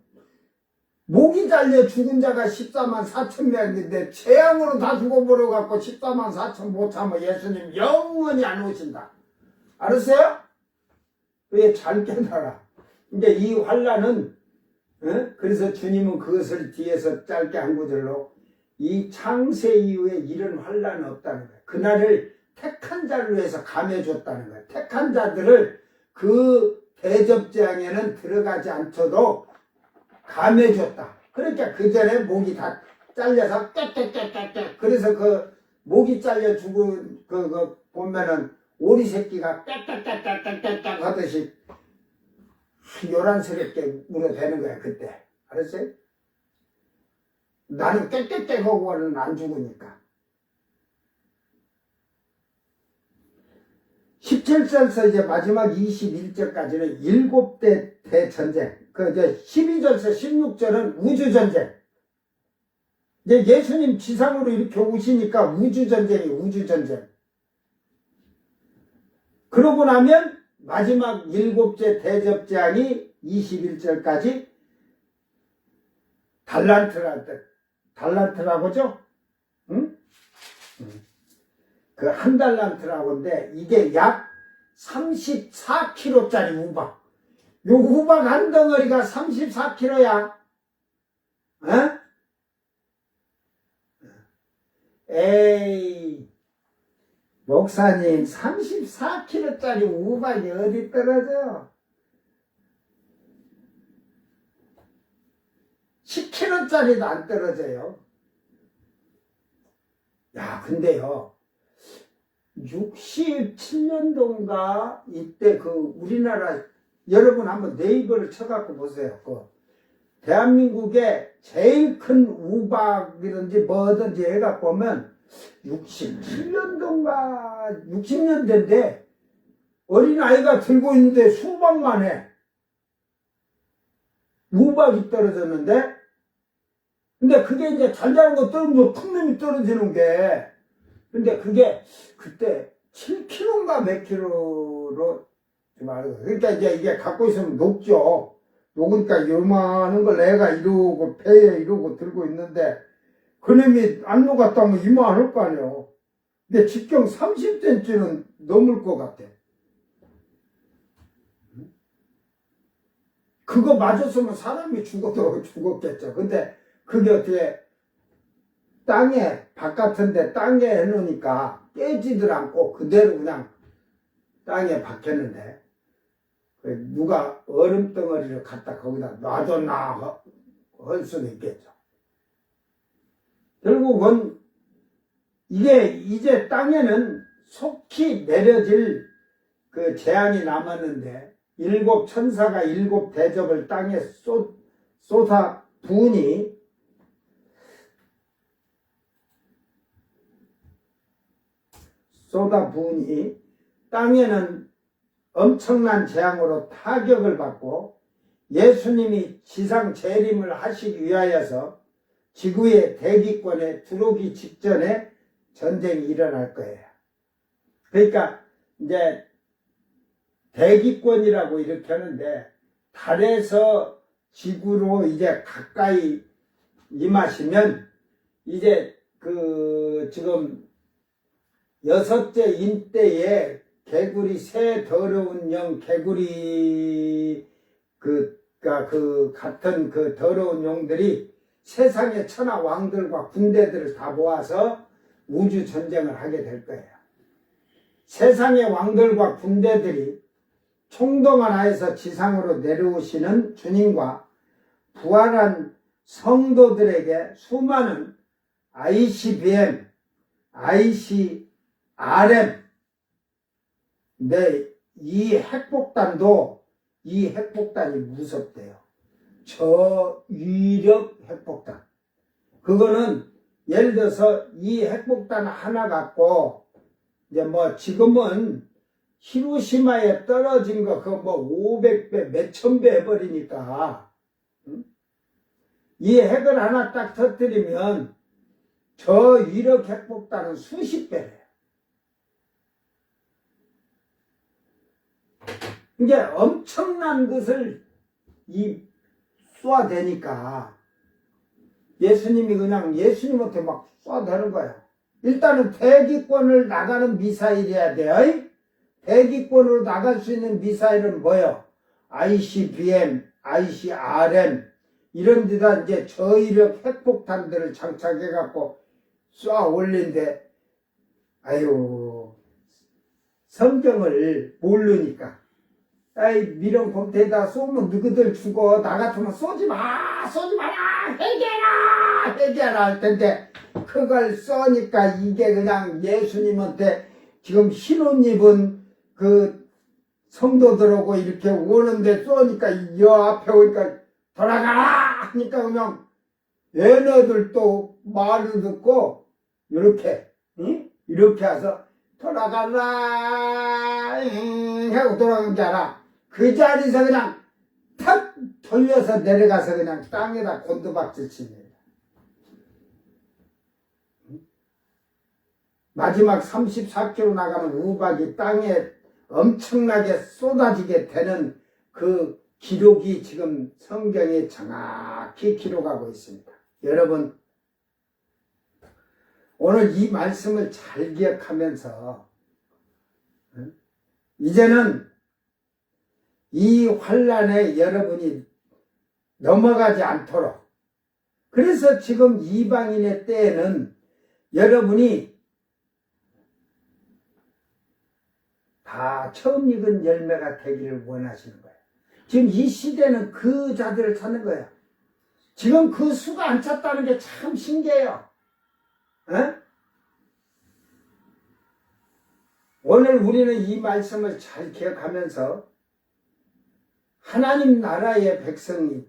[SPEAKER 3] 목이 잘려 죽은 자가 14만 4천 명인데 재앙으로 다 죽어버려갖고 14만 4천 못 참아 예수님 영원히 안 오신다. 알았어요? 왜 잘 깨달아. 이제 이 환란은 그래서 주님은 그것을 뒤에서 짧게 한 구절로 이 창세 이후에 이런 환란은 없다는 거예요. 그날을 택한 자를 위해서 감해줬다는 거예요. 택한 자들을 그 대접재앙에는 들어가지 않고도 감해줬다. 그러니까 그 전에 목이 다 잘려서 깨깨깨깨깨. 그래서 그 목이 잘려 죽은 그 보면은 오리 새끼가 깨깨깨깨깨깨 하듯이 요란스럽게 울어대는 거야 그때. 알았어요? 나는 깨깨깨 하고는 안 죽으니까. 17절에서 이제 마지막 21절까지는 7대 대전쟁. 그 이제 12절에서 16절은 우주전쟁. 이제 예수님 지상으로 이렇게 오시니까 우주전쟁이 우주전쟁. 그러고 나면 마지막 7째 대접재앙이 21절까지 달란트라고 하죠? 응? 그 한 달란트라고인데 이게 약 34kg짜리 우박. 요 우박 한 덩어리가 34kg야. 어? 에이, 목사님 34kg짜리 우박이 어디 떨어져? 10kg짜리도 안 떨어져요. 야, 근데요, 67년도인가 이때 그 우리나라, 여러분 한번 네이버를 쳐갖고 보세요. 그 대한민국의 제일 큰 우박이든지 뭐든지 해갖고 보면 67년도인가 60년대인데 어린아이가 들고 있는데 수박만에 우박이 떨어졌는데, 근데 그게 이제 잘 자란 거 떨어지면 큰 놈이 떨어지는 게, 근데 그게 그때 7kg인가 몇 킬로로 좀 알고, 그러니까 이제 이게 갖고 있으면 녹죠. 녹으니까 요만한 걸 내가 이러고 배에 이러고 들고 있는데 그놈이 안 녹았다면 이만할 거 아니에요. 근데 직경 30cm는 넘을 것 같아. 그거 맞았으면 사람이 죽어도 죽었겠죠. 근데 그게 어떻게 땅에, 바깥인데 땅에 해놓으니까 깨지들 않고 그대로 그냥 땅에 박혔는데, 누가 얼음덩어리를 갖다 거기다 놔줬나 할 수도 있겠죠. 결국은 이게 이제 땅에는 속히 내려질 그 재앙이 남았는데, 일곱 천사가 일곱 대접을 땅에 쏟아 부으니 땅에는 엄청난 재앙으로 타격을 받고 예수님이 지상 재림을 하시기 위하여서 지구의 대기권에 들어오기 직전에 전쟁이 일어날 거예요. 그러니까 이제 대기권이라고 이렇게 하는데, 달에서 지구로 이제 가까이 임하시면 이제 그 지금 여섯째 인때에 개구리, 새 더러운 영 개구리 그 같은 그 더러운 영들이 세상의 천하 왕들과 군대들을 다 모아서 우주 전쟁을 하게 될 거예요. 세상의 왕들과 군대들이 총동원하여서 지상으로 내려오시는 주님과 부활한 성도들에게 수많은 ICBM, ICRM, 이 핵폭탄이 무섭대요. 저위력 핵폭탄. 그거는 예를 들어서 이 핵폭탄 하나 갖고 이제 뭐 지금은 히로시마에 떨어진 거 그거 뭐 500배 몇천 배 해버리니까, 이 핵을 하나 딱 터뜨리면 저위력 핵폭탄은 수십 배래요. 이게 엄청난 것을 쏘아대니까 예수님이 그냥 예수님한테 막 쏘아대는 거예요. 일단은 대기권을 나가는 미사일이어야 돼요. 대기권으로 나갈 수 있는 미사일은 뭐예요? ICBM, ICRM 이런 데다 이제 저위력 핵폭탄들을 장착해갖고 쏘아 올린데, 아유, 성경을 모르니까, 아이, 미련 곰태에다 쏘면 누구들 죽어. 나 같으면 쏘지 마라! 해결하라! 할 텐데, 그걸 쏘니까 이게 그냥 예수님한테 지금 흰옷 입은 그 성도들하고 이렇게 오는데 쏘니까 이 앞에 오니까 돌아가라! 하니까 그냥 얘네들도 말을 듣고 이렇게 해서 돌아가라 하고 돌아간 줄 알아. 그 자리에서 그냥 탁 돌려서 내려가서 그냥 땅에다 곤두박질 칩니다. 마지막 34km 나가는 우박이 땅에 엄청나게 쏟아지게 되는 그 기록이 지금 성경에 정확히 기록하고 있습니다. 여러분, 오늘 이 말씀을 잘 기억하면서 이제는 이 환난에 여러분이 넘어가지 않도록, 그래서 지금 이방인의 때에는 여러분이 다 처음 익은 열매가 되기를 원하시는 거예요. 지금 이 시대는 그 자들을 찾는 거예요. 지금 그 수가 안 찼다는 게 참 신기해요. 에? 오늘 우리는 이 말씀을 잘 기억하면서 하나님 나라의 백성이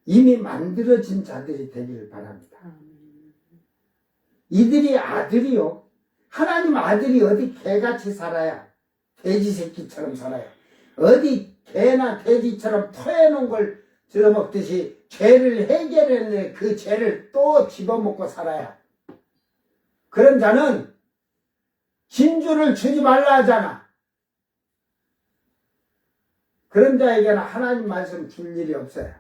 [SPEAKER 3] 이미 만들어진 자들이 되기를 바랍니다. 이들이 아들이요. 하나님 아들이 어디 개같이 살아야 돼지 새끼처럼 살아요. 어디 개나 돼지처럼 토해놓은 걸 들어먹듯이 죄를 해결했는데 그 죄를 또 집어먹고 살아야. 그런 자는 진주를 주지 말라 하잖아. 그런 자에게는 하나님 말씀 줄 일이 없어요.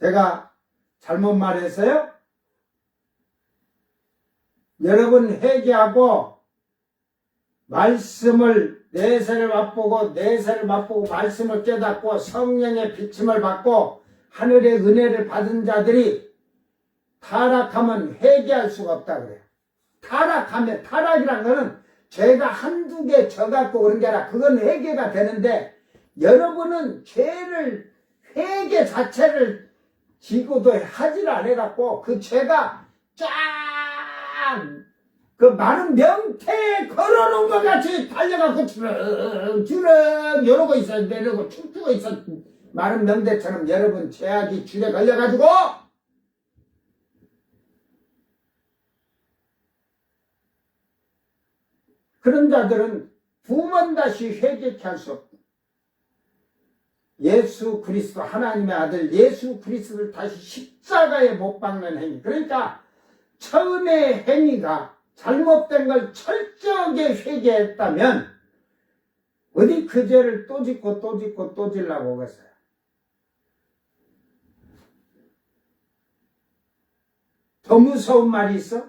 [SPEAKER 3] 제가 잘못 말했어요? 여러분 회개하고 말씀을 내세를 맛보고 말씀을 깨닫고 성령의 비침을 받고 하늘의 은혜를 받은 자들이 타락하면 회개할 수가 없다 그래요. 타락이란 거는 죄가 한두 개 져갖고 그런 게 아니라 그건 회개가 되는데, 여러분은 죄를 회개 자체를 지고도 하질 않아갖고 그 죄가 쫙 그 마른 명태에 걸어놓은 것 같이 달려갖고 주렁 이러고 있어, 내려고 춤추고 있어. 마른 명태처럼 여러분 죄악이 줄에 걸려가지고 그런 자들은 두 번 다시 회개케 할 수 없다. 예수 그리스도 하나님의 아들 예수 그리스도를 다시 십자가에 못 박는 행위. 그러니까 처음의 행위가 잘못된 걸 철저하게 회개했다면 어디 그 죄를 또 짓고 또 짓고 또 지려고 오겠어요. 더 무서운 말이 있어?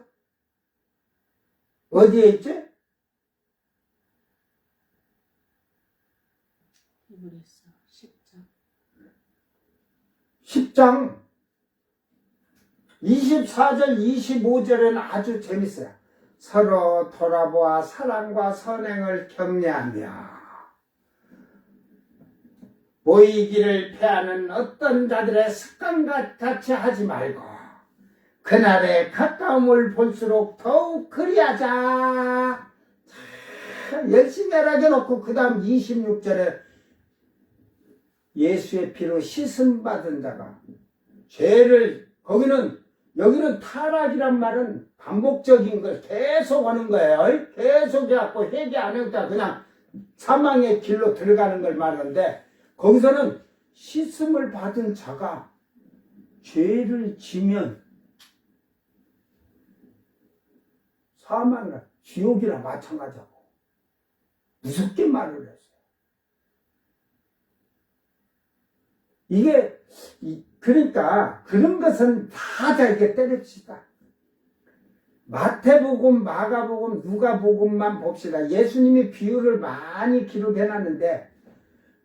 [SPEAKER 3] 어디에 있지? 10장 24절 25절에는 아주 재밌어요. 서로 돌아보아 사랑과 선행을 격려하며 보이기를 패하는 어떤 자들의 습관과 같이 하지 말고 그날의 가까움을 볼수록 더욱 그리하자. 열심히 하라게 놓고 그 다음 26절에 예수의 피로 씻음 받은 자가 죄를, 여기는 타락이란 말은 반복적인 걸 계속 하는 거예요. 계속 해갖고 회개 안 했다 그냥 사망의 길로 들어가는 걸 말하는데, 거기서는 씻음을 받은 자가 죄를 지면 사망이나 지옥이나 마찬가지하고 무섭게 말을 했어요. 이게 그러니까 그런 것은 다 잘게 때려치다. 마태복음, 마가복음, 누가복음만 봅시다. 예수님이 비유를 많이 기록해놨는데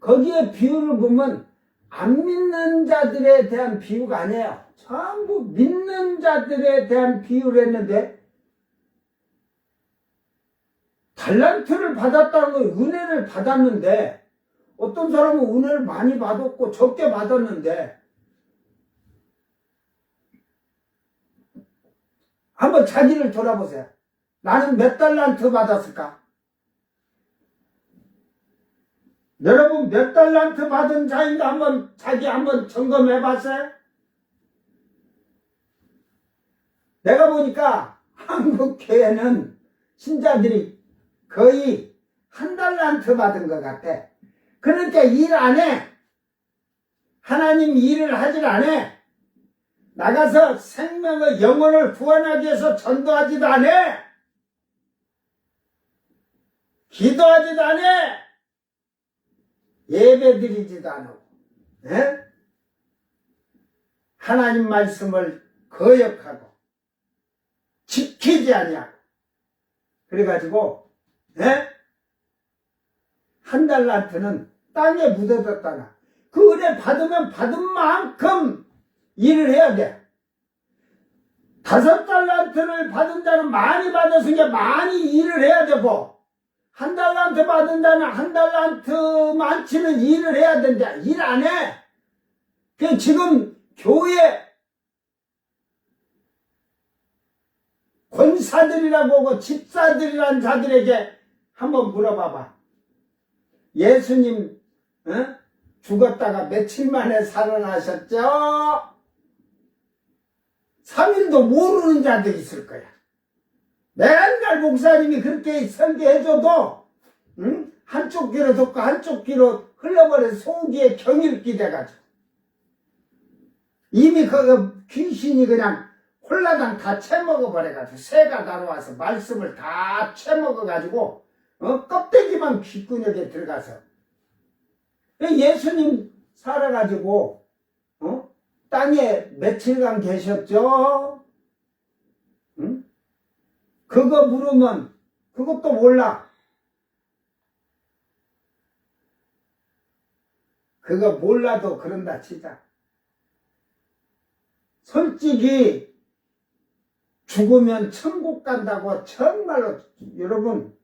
[SPEAKER 3] 거기에 비유를 보면 안 믿는 자들에 대한 비유가 아니에요. 전부 믿는 자들에 대한 비유를 했는데, 달란트를 받았다는 건 은혜를 받았는데 어떤 사람은 은혜를 많이 받았고 적게 받았는데, 한번 자기를 돌아보세요. 나는 몇 달란트 받았을까? 여러분 몇 달란트 받은 자인가 자기 한번 점검해 봤어요? 내가 보니까 한국 교회는 신자들이 거의 한 달란트 받은 것 같아. 그러니까 일 안 해. 하나님 일을 하질 않아. 나가서 생명의 영혼을 구원하기 위해서 전도하지도 않아. 기도하지도 않아. 예배 드리지도 않아. 에? 하나님 말씀을 거역하고 지키지 아니하고 그래가지고 한 달란트는 땅에 묻어뒀다나 그 은혜 받으면 받은 만큼 일을 해야 돼. 5달란트를 받은 자는 많이 받았으니까 많이 일을 해야 되고 1달란트 받은 자는 1달란트만치는 일을 해야 된다. 일 안 해. 그 지금 교회 권사들이라고 하고 집사들이란 자들에게 한번 물어봐봐. 예수님 죽었다가 며칠 만에 살아나셨죠? 3일도 모르는 자들이 있을 거야. 맨날 목사님이 그렇게 설계해줘도 한쪽 귀로 듣고 한쪽 귀로 흘러버려서 속에 경일기 돼가지고 이미 그 귀신이 그냥 홀라당 다 채먹어버려가지고 새가 날아와서 말씀을 다 채먹어가지고 껍데기만 귓구녕에 들어가서 예수님 살아가지고 땅에 며칠간 계셨죠? 응? 그거 물으면 그것도 몰라. 그거 몰라도 그런다 치자. 솔직히 죽으면 천국 간다고 정말로 여러분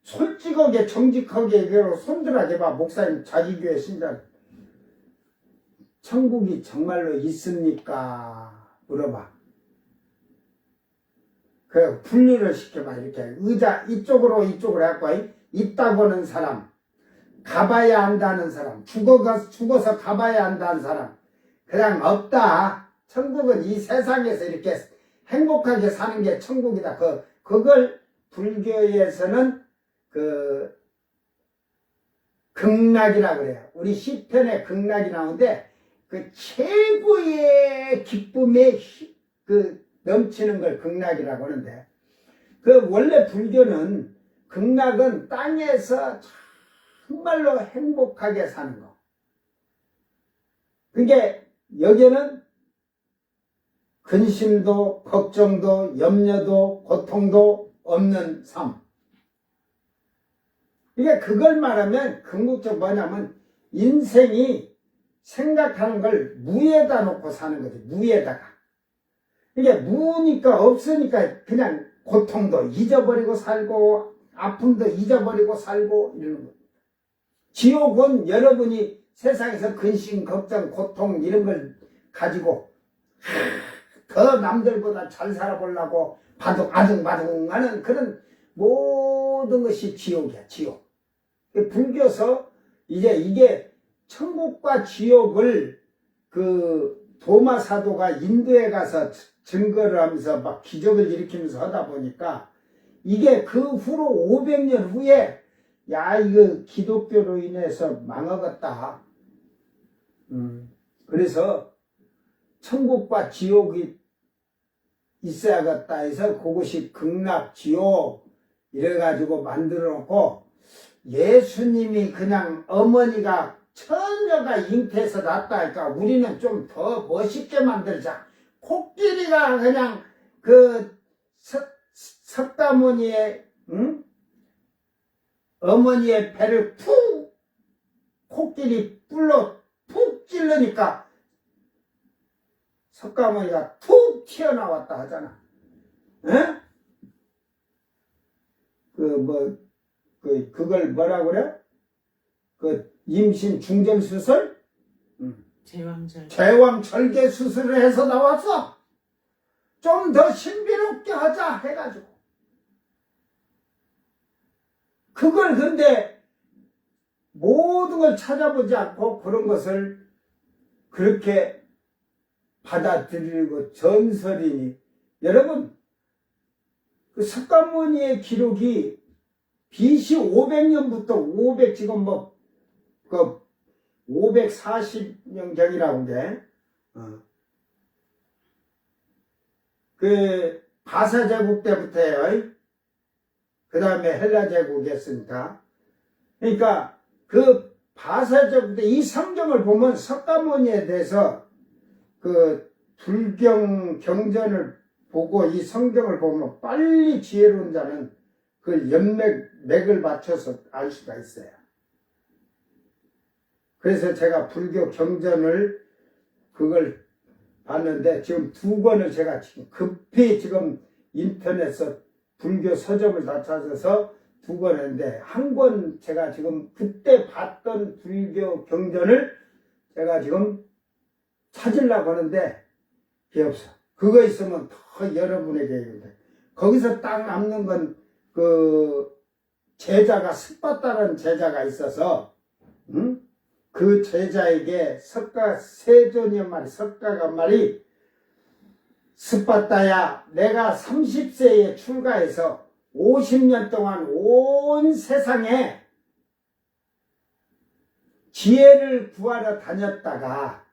[SPEAKER 3] 솔직하게 정직하게 손들어게 봐. 목사님 자기 교회 신자 천국이 정말로 있습니까? 물어봐. 그 분리를 시켜봐. 이렇게 의자 이쪽으로 해갖고 있다고는 사람, 가봐야 한다는 사람, 죽어서 가봐야 한다는 사람 그냥 없다. 천국은 이 세상에서 이렇게 행복하게 사는 게 천국이다. 그걸 불교에서는 극락이라 그래요. 우리 시편에 극락이 나오는데 그 최고의 기쁨에 넘치는 걸 극락이라고 하는데 원래 불교는 극락은 땅에서 정말로 행복하게 사는 거. 그게 여기는 근심도 걱정도 염려도 고통도 없는 삶. 이게 그걸 말하면 궁극적으로 뭐냐면 인생이 생각하는 걸 무에다 놓고 사는 거지. 무에다가. 이게 무니까 없으니까 그냥 고통도 잊어버리고 살고 아픔도 잊어버리고 살고 이러는 거예요. 지옥은 여러분이 세상에서 근심, 걱정, 고통 이런 걸 가지고 더 남들보다 잘 살아보려고 아둥바둥하는 그런 모든 것이 지옥이야. 지옥. 불교서 이게 천국과 지옥을 도마 사도가 인도에 가서 증거를 하면서 막 기적을 일으키면서 하다 보니까 이게 그 후로 500년 후에 이거 기독교로 인해서 망하겠다. 그래서 천국과 지옥이 있어야겠다 해서 그것이 극락, 지옥 이래가지고 만들어 놓고 예수님이 그냥 어머니가 처녀가 잉태해서 낳았다 하니까 우리는 좀 더 멋있게 만들자. 코끼리가 그냥 석가모니의 어머니의 배를 코끼리 뿔로 푹 찔르니까 석가모니가 툭 튀어나왔다 하잖아. 에? 그걸 뭐라 그래? 임신 중절 수술? 제왕절개 수술을 해서 나왔어. 좀 더 신비롭게 하자 해가지고. 그걸 근데 모든 걸 찾아보지 않고 그런 것을 그렇게 받아들이고 전설이니. 여러분, 석가모니의 기록이 BC 500년부터 지금 540년경이라고 게, 바사 제국 때부터예요. 그 다음에 헬라 제국이었으니까. 그러니까 가사적으로 이 성경을 보면 석가모니에 대해서 그 불경 경전을 보고 이 성경을 보면 빨리 지혜로운 자는 그 맥을 맞춰서 알 수가 있어요. 그래서 제가 불교 경전을 그걸 봤는데 지금 2권을 제가 지금 급히 지금 인터넷에서 불교 서점을 다 찾아서 2권 했는데 한 권 제가 지금 그때 봤던 불교 경전을 제가 지금 찾으려고 하는데 그게 없어. 그거 있으면 더 여러분에게 거기서 딱 남는 건 그 제자가 스파다라는 제자가 있어서 그 제자에게 세존이 말이 석가가 말이 스파다야 내가 30세에 출가해서 50년 동안 온 세상에 지혜를 구하러 다녔다가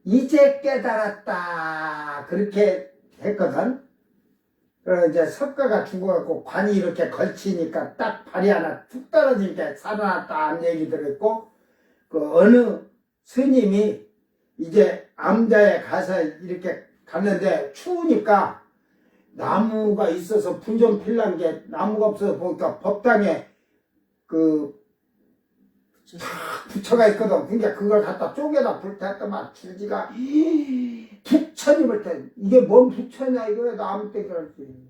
[SPEAKER 3] 이제 깨달았다 그렇게 했거든. 그래서 이제 석가가 죽어갖고 관이 이렇게 걸치니까 딱 발이 하나 툭 떨어지니까 살아났다 얘기 들었고 그 어느 스님이 이제 암자에 가서 이렇게 갔는데 추우니까 나무가 있어서 불 좀 필란 게 나무가 없어서 보니까 법당에 그 탁 부처가 있거든. 그러니까 그걸 갖다 쪼개다 불탔더만 줄지가 부처님을 때 이게 뭔 부처냐 이거야 나무 떼기랄지.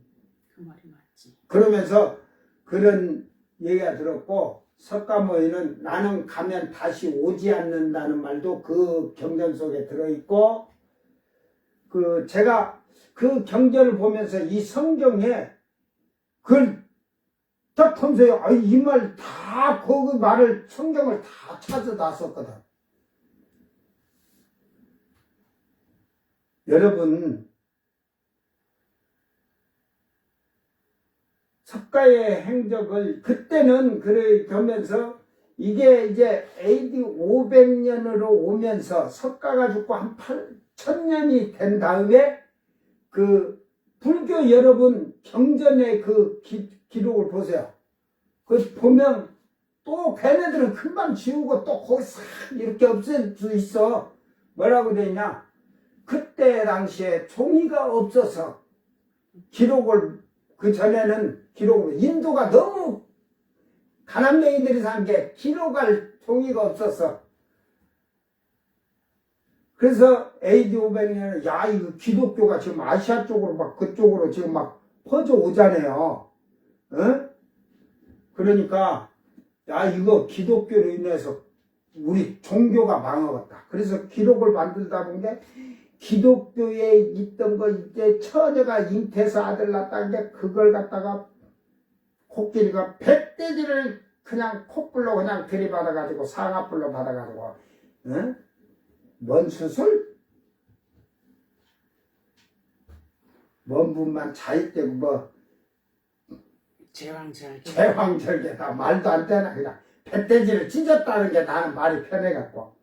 [SPEAKER 4] 그 말이 맞지.
[SPEAKER 3] 그러면서 그런 얘기가 들었고 석가모니는 나는 가면 다시 오지 않는다는 말도 그 경전 속에 들어있고 그 제가 그 경전을 보면서 이 성경에 그걸 딱 보면서 이 말 다 그 말을 성경을 다 찾아놨었거든. 여러분 석가의 행적을 그때는 그러면서 이게 이제 AD 500년으로 오면서 석가가 죽고 한 1000년이 된 다음에 그 불교 여러분 경전의 그 기록을 보세요. 그 보면 또 걔네들은 금방 지우고 또 거기 싹 이렇게 없앨 수 있어. 뭐라고 돼 있냐? 그때 당시에 종이가 없어서 기록을 그 전에는 기록을 인도가 너무 가난뱅이들이 산 게 기록할 종이가 없었어. 그래서 AD 500년에 야 이거 기독교가 지금 아시아 쪽으로 막 그쪽으로 지금 막 퍼져 오잖아요. 어? 그러니까 야 이거 기독교로 인해서 우리 종교가 망하겠다. 그래서 기록을 만들다 본 게 기독교에 있던 거 이제 처녀가 잉태해서 아들 낳았다는 게 그걸 갖다가 코끼리가 백돼지를 그냥 콧불로 그냥 들이받아가지고 상아불로 받아가지고 어? 뭔 수술? 먼 분만 자익되고 뭐 제왕절개다 말도 안 되나 그냥 뱃돼지를 찢었다는 게 나는 말이 편해갖고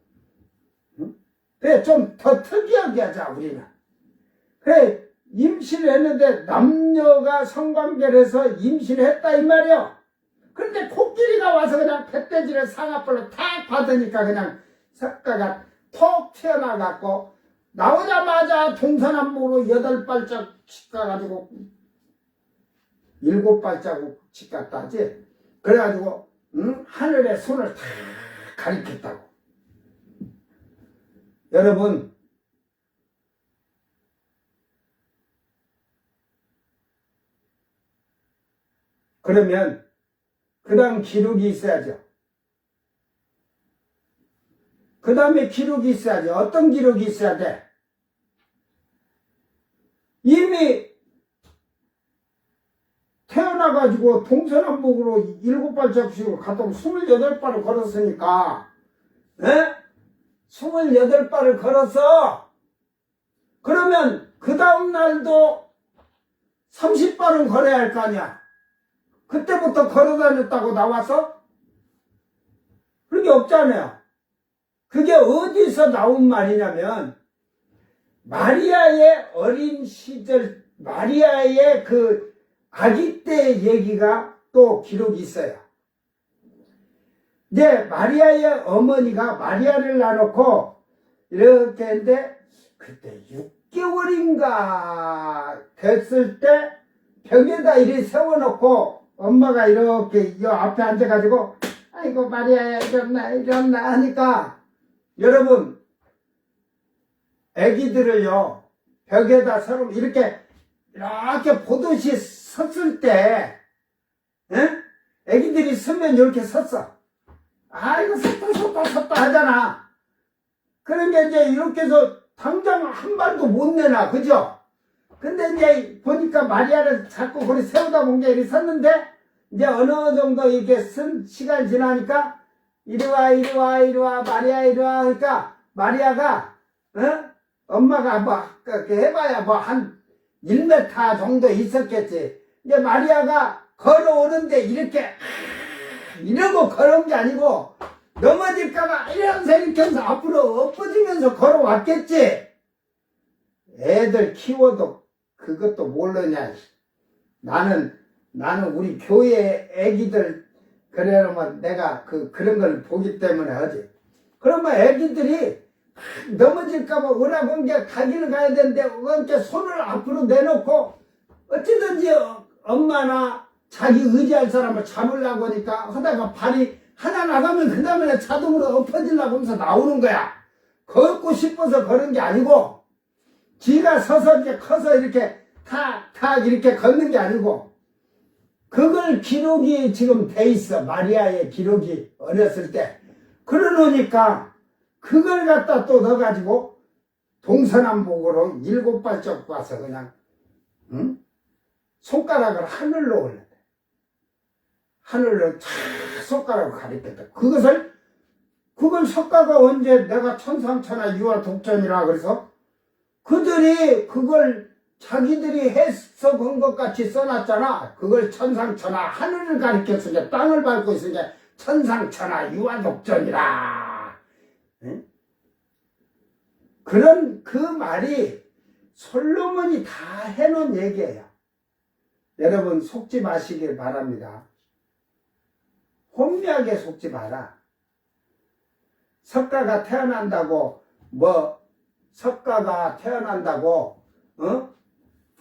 [SPEAKER 3] 응? 그래 좀 더 특이하게 하자 우리는. 그래 임신을 했는데 남녀가 성관계를 해서 임신을 했다 이 말이야. 그런데 코끼리가 와서 그냥 뱃돼지를 상아불로 탁 받으니까 그냥 석가가 톡 튀어나가고 나오자마자 동서남북으로 8발짝 치가가지고 7발자국 치갔다 하지. 그래가지고 응? 하늘에 손을 다 가리켰다고. 여러분 그러면 그 다음 기록이 있어야죠. 그 다음에 기록이 있어야지. 어떤 기록이 있어야 돼? 이미 태어나가지고 동서남북으로 7발짝씩으로 갔다 오면 28발을 걸었으니까, 에? 28발을 걸었어! 그러면 그 다음날도 30발은 걸어야 할 거 아니야? 그때부터 걸어다녔다고 나와서? 그런 게 없잖아요. 그게 어디서 나온 말이냐면 마리아의 어린 시절 마리아의 그 아기 때 얘기가 또 기록이 있어요. 이제 마리아의 어머니가 마리아를 낳아놓고 이렇게 했는데 그때 6개월인가 됐을 때 벽에다 이렇게 세워놓고 엄마가 이렇게 이 앞에 앉아가지고 아이고 마리아야 이랬나 하니까 여러분 애기들을요 벽에다 서로 이렇게 보듯이 섰을 때 애기들이 서면 이렇게 섰어. 아이고 섰다 하잖아. 그러니까 이제 이렇게 해서 당장 한 발도 못 내놔. 그죠? 근데 이제 보니까 마리아를 자꾸 거기 세우다 본 게 이렇게 섰는데 이제 어느 정도 이렇게 쓴 시간 지나니까 이리 와 마리아 이리 와 그러니까 마리아가 엄마가 뭐 그렇게 해봐야 뭐 한 1m 정도 있었겠지. 이제 마리아가 걸어오는데 이러고 걸어온 게 아니고 넘어질까봐 이러면서 이렇게 하면서 앞으로 엎어지면서 걸어왔겠지. 애들 키워도 그것도 모르냐. 나는 우리 교회 애기들 그러면 내가 그런 걸 보기 때문에 하지. 그러면 애기들이 넘어질까봐 오라고 이제 가기를 가야 되는데 이렇게 손을 앞으로 내놓고 어찌든지 엄마나 자기 의지할 사람을 잡으려고 하니까 하다가 발이 하나 나가면 그 다음에 자동으로 엎어지려고 하면서 나오는 거야. 걷고 싶어서 그런 게 아니고 지가 서서 이제 커서 이렇게 탁 이렇게 걷는 게 아니고 그걸 기록이 지금 돼 있어. 마리아의 기록이 어렸을 때. 그러놓으니까 그걸 갖다 또 넣어가지고 동서남북으로 7발짝 봐서 그냥 손가락을 하늘로 올렸대. 하늘로 쫙 손가락을 가리켰다. 그걸 석가가 언제 내가 천상천하 유아독전이라 그래서 그들이 그걸 자기들이 해석한 것 같이 써놨잖아. 그걸 천상천하 하늘을 가리켰으니까 땅을 밟고 있으니까 천상천하 유아독전이라. 응? 그런 그 말이 솔로몬이 다 해놓은 얘기예요. 여러분 속지 마시길 바랍니다. 혼미하게 속지 마라. 석가가 태어난다고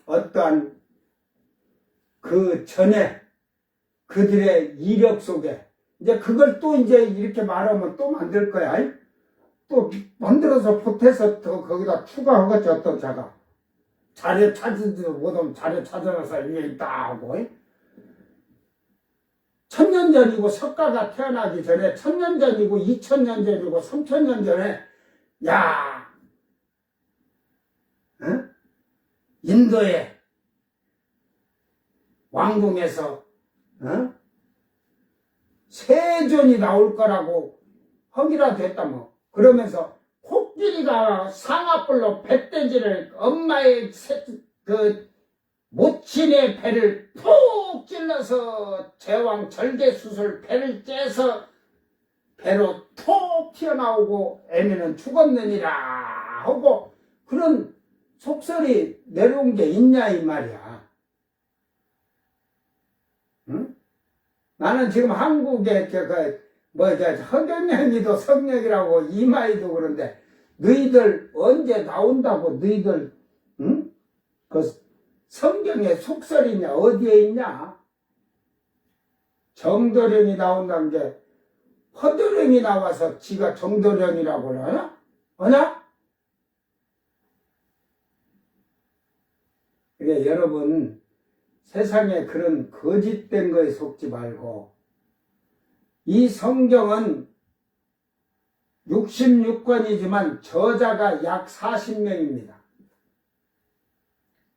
[SPEAKER 3] 어떠한 그 전에 그들의 이력 속에 이제 그걸 또 이제 이렇게 말하면 또 만들 거야. 또 만들어서 보태서 더 거기다 추가하겠지. 어떤 자가 자료 찾지도 못하면 자료 찾아놔서 이게 있다 하고 1000년 전이고 석가가 태어나기 전에 1000년 전이고 2000년 전이고 3000년 전에 인도의 왕궁에서 세존이 나올 거라고 허기라도 했다 뭐. 그러면서 코끼리가 상아뿔로 뱃돼지를 엄마의 모친의 배를 푹 찔러서 제왕 절개수술 배를 째서 배로 톡 튀어나오고 애미는 죽었느니라 하고 그런 속설이 내려온 게 있냐 이 말이야. 응? 나는 지금 한국에 허경영이도 성령이라고 이마이도 그런데 너희들 언제 나온다고 너희들 그 성경에 속설이냐 어디에 있냐? 정도령이 나온다는 게 허도령이 나와서 지가 정도령이라고 그러나? 어냐? 그러니까 여러분 세상에 그런 거짓된 거에 속지 말고 이 성경은 66권이지만 저자가 약 40명입니다.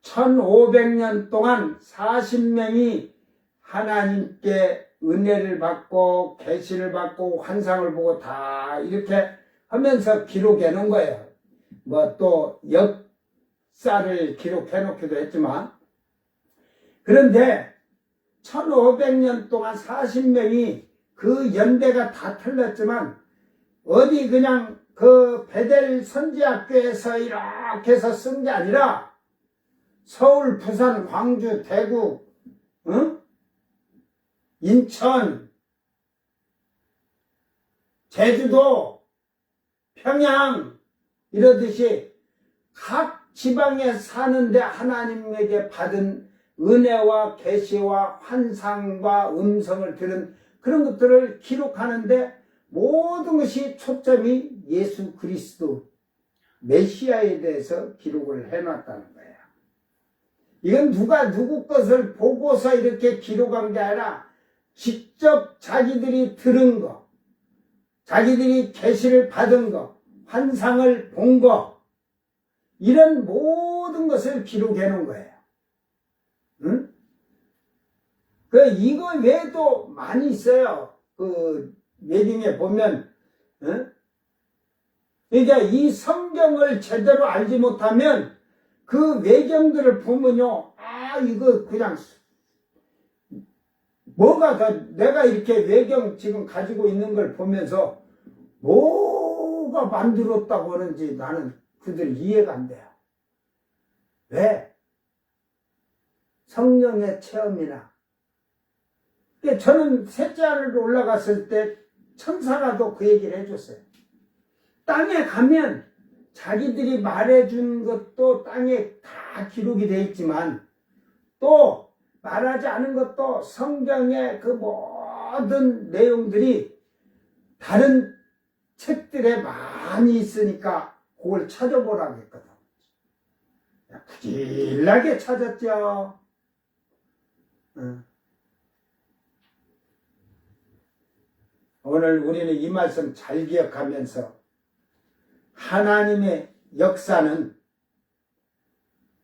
[SPEAKER 3] 1500년 동안 40명이 하나님께 은혜를 받고 계시를 받고 환상을 보고 다 이렇게 하면서 기록해 놓은 거예요. 뭐 또 역사를 기록해 놓기도 했지만 그런데 1500년 동안 40명이 그 연대가 다 틀렸지만 어디 그냥 그 베델 선지학교에서 이렇게 해서 쓴 게 아니라 서울, 부산, 광주, 대구, 인천 제주도, 평양 이러듯이 각 지방에 사는데 하나님에게 받은 은혜와 계시와 환상과 음성을 들은 그런 것들을 기록하는데 모든 것이 초점이 예수 그리스도 메시아에 대해서 기록을 해놨다는 거예요. 이건 누가 누구 것을 보고서 이렇게 기록한 게 아니라 직접 자기들이 들은 거, 자기들이 계시를 받은 거, 환상을 본 거, 이런 모든 것을 기록해 놓은 거예요. 응? 이거 외에도 많이 있어요. 외경에 보면, 응? 그러니까 이 성경을 제대로 알지 못하면 그 외경들을 보면요, 이거 그냥 내가 이렇게 외경 지금 가지고 있는 걸 보면서 뭐가 만들었다고 하는지 나는 그들 이해가 안 돼요. 왜? 성령의 체험이나. 저는 셋째 하늘로 올라갔을 때 천사가도 그 얘기를 해줬어요. 땅에 가면 자기들이 말해준 것도 땅에 다 기록이 되어 있지만 또 말하지 않은 것도 성경의 그 모든 내용들이 다른 책들에 많이 있으니까 그걸 찾아보라고 했거든. 부지런하게 찾았죠. 오늘 우리는 이 말씀 잘 기억하면서 하나님의 역사는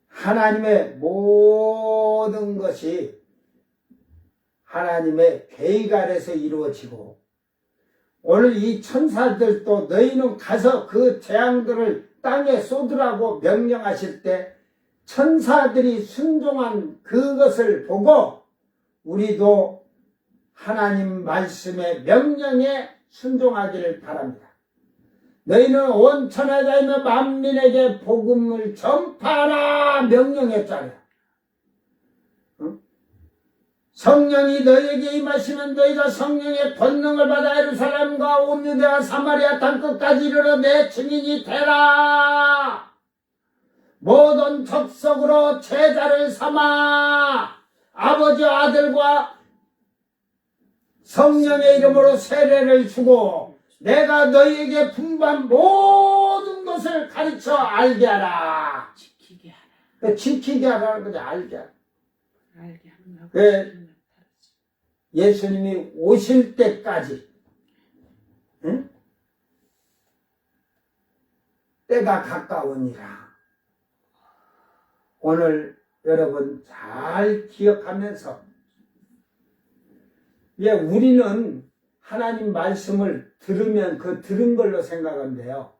[SPEAKER 3] 하나님의 모든 것이 하나님의 계획 아래서 이루어지고 오늘 이 천사들도 너희는 가서 그 재앙들을 땅에 쏟으라고 명령하실 때 천사들이 순종한 그것을 보고 우리도 하나님 말씀의 명령에 순종하기를 바랍니다. 너희는 온 천하자이며 만민에게 복음을 전파하라 명령했잖아요. 성령이 너희에게 임하시면 너희가 성령의 권능을 받아 예루살렘과 온 유대와 사마리아 땅끝까지 이르러 내 증인이 되라. 모든 족속으로 제자를 삼아 아버지와 아들과 성령의 이름으로 세례를 주고 내가 너희에게 분부한 모든 것을 가르쳐 알게 하라.
[SPEAKER 4] 지키게 하라.
[SPEAKER 3] 지키게 하라는 거지. 알게 하라.
[SPEAKER 4] 알게 하는 거.
[SPEAKER 3] 예수님이 오실 때까지, 응? 때가 가까우니라. 오늘 여러분 잘 기억하면서, 우리는 하나님 말씀을 들으면 그 들은 걸로 생각한대요.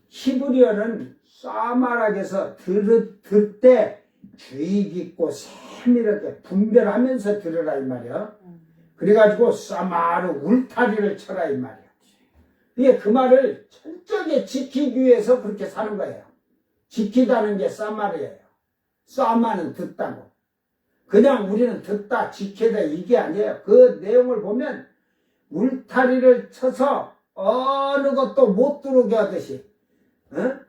[SPEAKER 3] 히브리어는 싸말하게서 들 때 주의 깊고 세밀하게 분별하면서 들으라 이 말이야. 그래가지고 싸마르 울타리를 쳐라 이 말이야. 이게 그 말을 철저하게 지키기 위해서 그렇게 사는 거예요. 지키다는 게 싸마르예요. 싸마는 듣다고. 그냥 우리는 듣다 지키다 이게 아니에요. 그 내용을 보면 울타리를 쳐서 어느 것도 못 들어오게 하듯이, 어?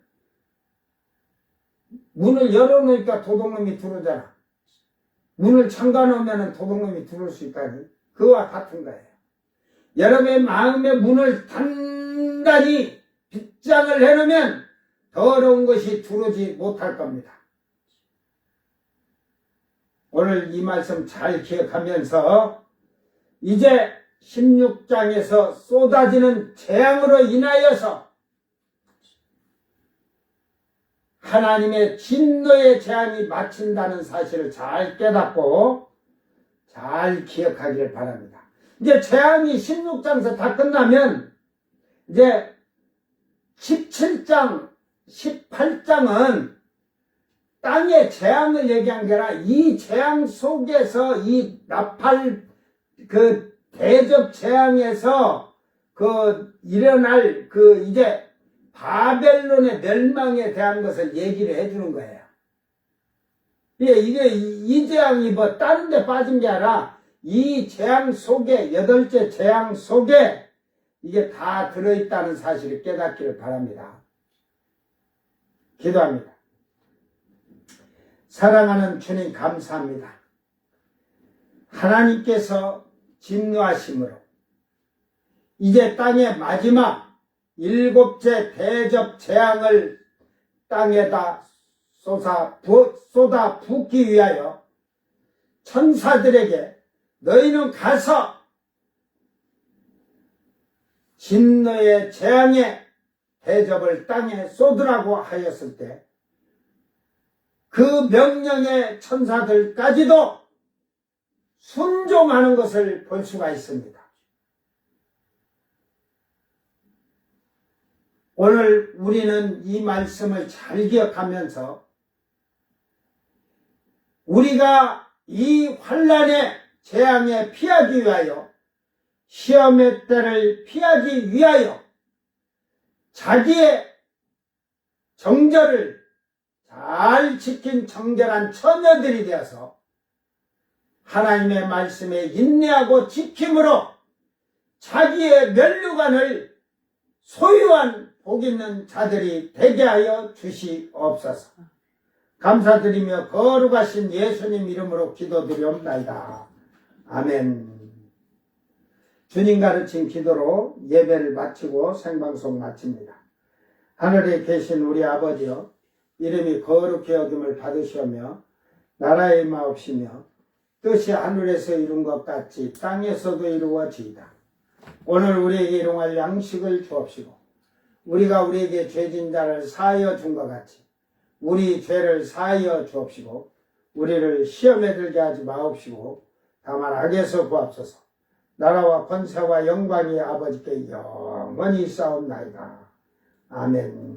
[SPEAKER 3] 문을 열어놓으니까 도둑놈이 들어오잖아. 문을 잠가놓으면 도둑놈이 들어올 수 있다니. 그와 같은 거예요. 여러분의 마음의 문을 단단히 빗장을 해놓으면 더러운 것이 들어오지 못할 겁니다. 오늘 이 말씀 잘 기억하면서 이제 16장에서 쏟아지는 재앙으로 인하여서 하나님의 진노의 재앙이 마친다는 사실을 잘 깨닫고 잘 기억하기를 바랍니다. 이제 재앙이 16장에서 다 끝나면 이제 17장, 18장은 땅의 재앙을 얘기한 게 아니라 이 재앙 속에서 이 나팔 그 대접 재앙에서 일어날 이제 바벨론의 멸망에 대한 것을 얘기를 해주는 거예요. 이게 이 재앙이 다른 데 빠진 게 아니라 이 재앙 속에, 8째 재앙 속에 이게 다 들어있다는 사실을 깨닫기를 바랍니다. 기도합니다. 사랑하는 주님 감사합니다. 하나님께서 진노하심으로 이제 땅의 마지막 7째 대접 재앙을 땅에다 쏟아 붓기 위하여 천사들에게 너희는 가서 진노의 재앙의 대접을 땅에 쏟으라고 하였을 때 그 명령의 천사들까지도 순종하는 것을 볼 수가 있습니다. 오늘 우리는 이 말씀을 잘 기억하면서 우리가 이 환난의 재앙에 피하기 위하여 시험의 때를 피하기 위하여 자기의 정절을 잘 지킨 정결한 처녀들이 되어서 하나님의 말씀에 인내하고 지킴으로 자기의 면류관을 소유한 복 있는 자들이 되게 하여 주시옵소서. 감사드리며 거룩하신 예수님 이름으로 기도드리옵나이다. 아멘. 주님 가르친 기도로 예배를 마치고 생방송 마칩니다. 하늘에 계신 우리 아버지여, 이름이 거룩히 여김을 받으시오며 나라의 마옵시며 뜻이 하늘에서 이룬 것 같이 땅에서도 이루어지이다. 오늘 우리에게 일용할 양식을 주옵시고 우리가 우리에게 죄진 자를 사하여 준 것 같이 우리 죄를 사하여 주옵시고 우리를 시험에 들게 하지 마옵시고 다만 악에서 구하옵소서. 나라와 권세와 영광이 아버지께 영원히 있사옵나이다. 아멘.